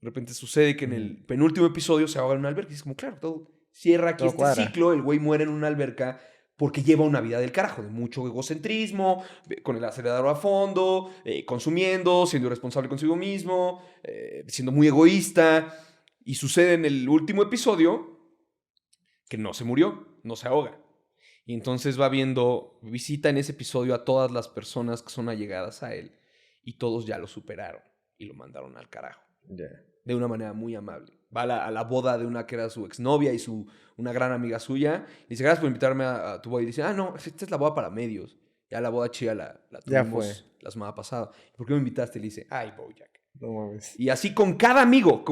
de repente sucede que en el penúltimo episodio se ahoga en una alberca. Y es como, claro, todo cierra aquí todo este cuadra. Ciclo. El güey muere en una alberca porque lleva una vida del carajo, de mucho egocentrismo, con el acelerador a fondo, consumiendo, siendo irresponsable consigo mismo, siendo muy egoísta. Y sucede en el último episodio que no se murió, no se ahoga. Y entonces visita en ese episodio a todas las personas que son allegadas a él. Y todos ya lo superaron y lo mandaron al carajo. De una manera muy amable. Va a la boda de una que era su exnovia y una gran amiga suya. Y dice, gracias por invitarme a tu boda. Y dice, no, esta es la boda para medios. Ya la boda chida la tuvimos la semana pasada. ¿Por qué me invitaste? Y le dice, ay, Bojack. No mames. Y así con cada amigo.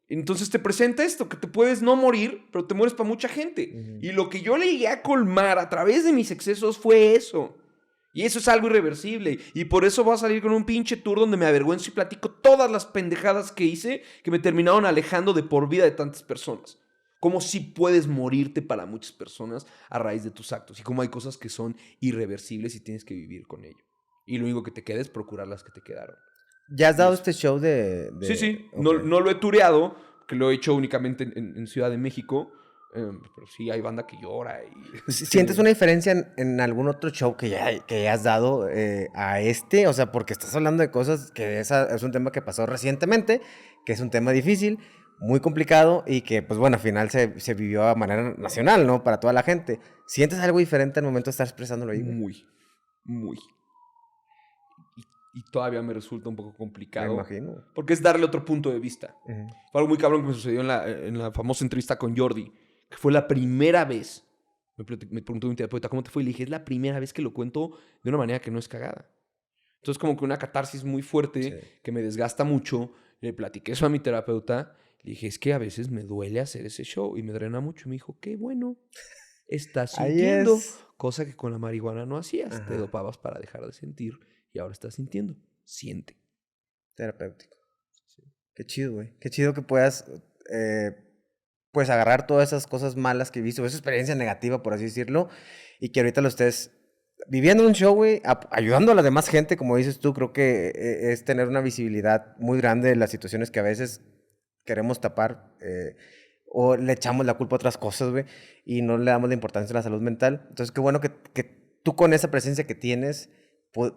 Entonces te presenta esto, que te puedes no morir, pero te mueres para mucha gente. Y lo que yo le llegué a colmar a través de mis excesos fue eso. Y eso es algo irreversible. Y por eso voy a salir con un pinche tour donde me avergüenzo y platico todas las pendejadas que hice que me terminaron alejando de por vida de tantas personas. Cómo sí puedes morirte para muchas personas a raíz de tus actos. Y cómo hay cosas que son irreversibles y tienes que vivir con ello. Y lo único que te queda es procurar las que te quedaron. ¿Ya has dado este show de...? Sí. Okay. No lo he tureado, que lo he hecho únicamente en Ciudad de México. Pero sí, hay banda que llora. ¿Sientes una diferencia en algún otro show que ya has dado a este? O sea, porque estás hablando de cosas que es un tema que pasó recientemente, que es un tema difícil, muy complicado y que, pues bueno, al final se vivió a manera nacional, ¿no? Para toda la gente. ¿Sientes algo diferente al momento de estar expresándolo ahí? Muy. Y todavía me resulta un poco complicado. Me imagino. Porque es darle otro punto de vista. Fue algo muy cabrón que me sucedió en la famosa entrevista con Jordi, que fue la primera vez. Me preguntó mi terapeuta, ¿cómo te fue? Y le dije, es la primera vez que lo cuento de una manera que no es cagada. Entonces, como que una catarsis muy fuerte, que me desgasta mucho. Le platiqué eso a mi terapeuta. Le dije, es que a veces me duele hacer ese show y me drena mucho. Y me dijo, qué bueno, estás sintiendo. Cosa que con la marihuana no hacías. Ajá. Te dopabas para dejar de sentir y ahora estás sintiendo. Siente. Terapéutico. Sí. Qué chido, güey. Qué chido que puedas, pues, agarrar todas esas cosas malas que viste, esa experiencia negativa, por así decirlo, y que ahorita lo estés viviendo un show, güey, ayudando a la demás gente, como dices tú. Creo que es tener una visibilidad muy grande de las situaciones que a veces queremos tapar, o le echamos la culpa a otras cosas, güey, y no le damos la importancia a la salud mental. Entonces, qué bueno que tú con esa presencia que tienes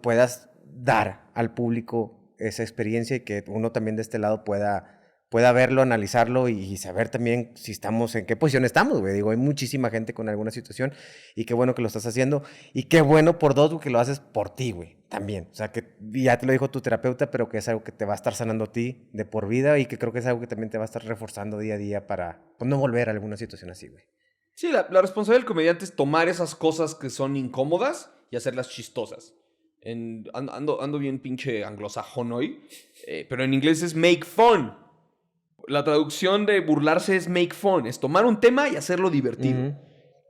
puedas dar al público esa experiencia y que uno también de este lado pueda verlo, analizarlo y saber también si estamos, en qué posición estamos, güey. Digo, hay muchísima gente con alguna situación y qué bueno que lo estás haciendo y qué bueno por dos, que lo haces por ti, güey, también. O sea, que ya te lo dijo tu terapeuta, pero que es algo que te va a estar sanando a ti de por vida y que creo que es algo que también te va a estar reforzando día a día para pues, no volver a alguna situación así, güey. Sí, la responsabilidad del comediante es tomar esas cosas que son incómodas y hacerlas chistosas. Ando bien pinche anglosajón hoy, pero en inglés es make fun. La traducción de burlarse es make fun, es tomar un tema y hacerlo divertido.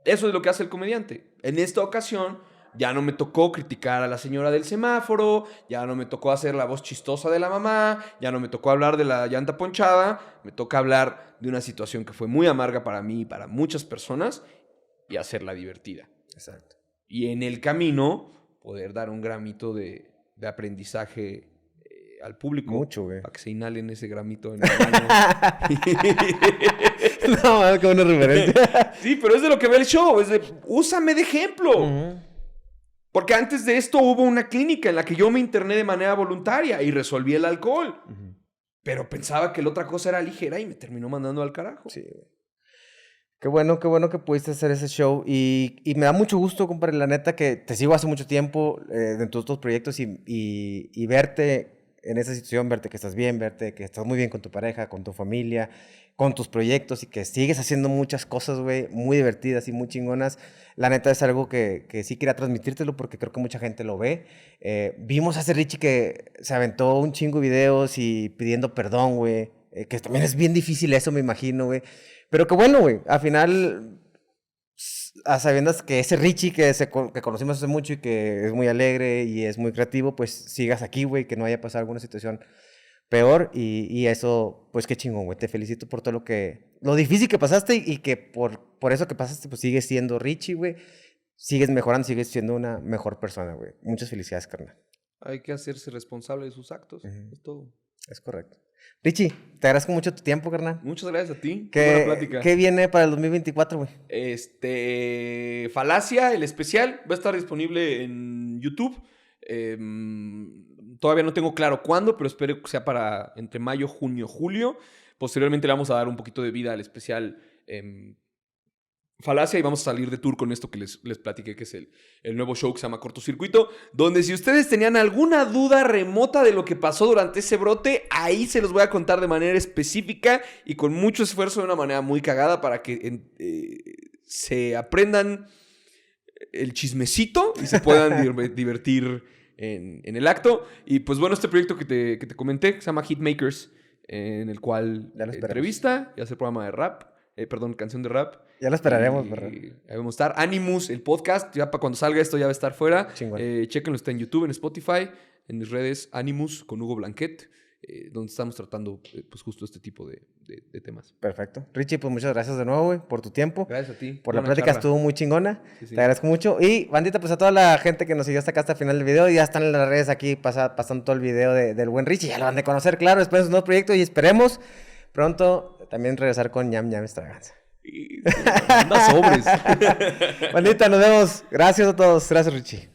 Eso es lo que hace el comediante. En esta ocasión ya no me tocó criticar a la señora del semáforo, ya no me tocó hacer la voz chistosa de la mamá, ya no me tocó hablar de la llanta ponchada, me toca hablar de una situación que fue muy amarga para mí y para muchas personas y hacerla divertida. Exacto. Y en el camino poder dar un gramito de aprendizaje al público. Mucho, güey. Para que se inhalen ese gramito en el baño. No, qué buena referencia. Sí, pero es de lo que ve el show. Es de, úsame de ejemplo. Porque antes de esto hubo una clínica en la que yo me interné de manera voluntaria y resolví el alcohol. Pero pensaba que la otra cosa era ligera y me terminó mandando al carajo. Sí, güey. Qué bueno que pudiste hacer ese show y me da mucho gusto, compadre, la neta, que te sigo hace mucho tiempo en tus otros proyectos y verte en esa situación, verte que estás bien, verte que estás muy bien con tu pareja, con tu familia, con tus proyectos y que sigues haciendo muchas cosas, güey, muy divertidas y muy chingonas. La neta es algo que sí quería transmitírtelo porque creo que mucha gente lo ve. Vimos a ese Richie que se aventó un chingo de videos y pidiendo perdón, güey, que también es bien difícil eso, me imagino, güey. Pero qué bueno, güey, al final, a sabiendas que ese Richie que conocimos hace mucho y que es muy alegre y es muy creativo, pues sigas aquí, güey, que no haya pasado alguna situación peor y eso, pues qué chingón, güey, te felicito por todo lo difícil que pasaste y que por eso que pasaste, pues sigues siendo Richie, güey, sigues mejorando, sigues siendo una mejor persona, güey. Muchas felicidades, carnal. Hay que hacerse responsable de sus actos, es todo. Es correcto. Richie, te agradezco mucho tu tiempo, carnal. Muchas gracias a ti. Buena plática. ¿Qué viene para el 2024, güey? Falacia, el especial, va a estar disponible en YouTube. Todavía no tengo claro cuándo, pero espero que sea para entre mayo, junio, julio. Posteriormente le vamos a dar un poquito de vida al especial Falacia y vamos a salir de tour con esto que les platiqué, que es el nuevo show que se llama Cortocircuito, donde si ustedes tenían alguna duda remota de lo que pasó durante ese brote, ahí se los voy a contar de manera específica y con mucho esfuerzo de una manera muy cagada para que se aprendan el chismecito y se puedan divertir en el acto. Y pues bueno, este proyecto que te comenté, que se llama Hitmakers, en el cual entrevista y hace programa de rap. Canción de rap. Ya lo esperaremos, ¿verdad? Ahí vamos a estar. Animus, el podcast. Ya para cuando salga esto ya va a estar fuera. Chéquenlo, está en YouTube, en Spotify, en mis redes Animus con Hugo Blanquet, donde estamos tratando pues justo este tipo de temas. Perfecto. Richie, pues muchas gracias de nuevo, güey, por tu tiempo. Gracias a ti. Por la plática, estuvo muy chingona. Sí. Te agradezco mucho. Y, bandita, pues a toda la gente que nos siguió hasta acá, hasta el final del video. Ya están en las redes aquí pasando todo el video del buen Richie. Ya lo van de conocer, claro. Esperen su nuevo proyecto y esperemos pronto también regresar con Ñam Ñam Extravaganza. Anda sobres. Bandita, nos vemos. Gracias a todos. Gracias, Richie.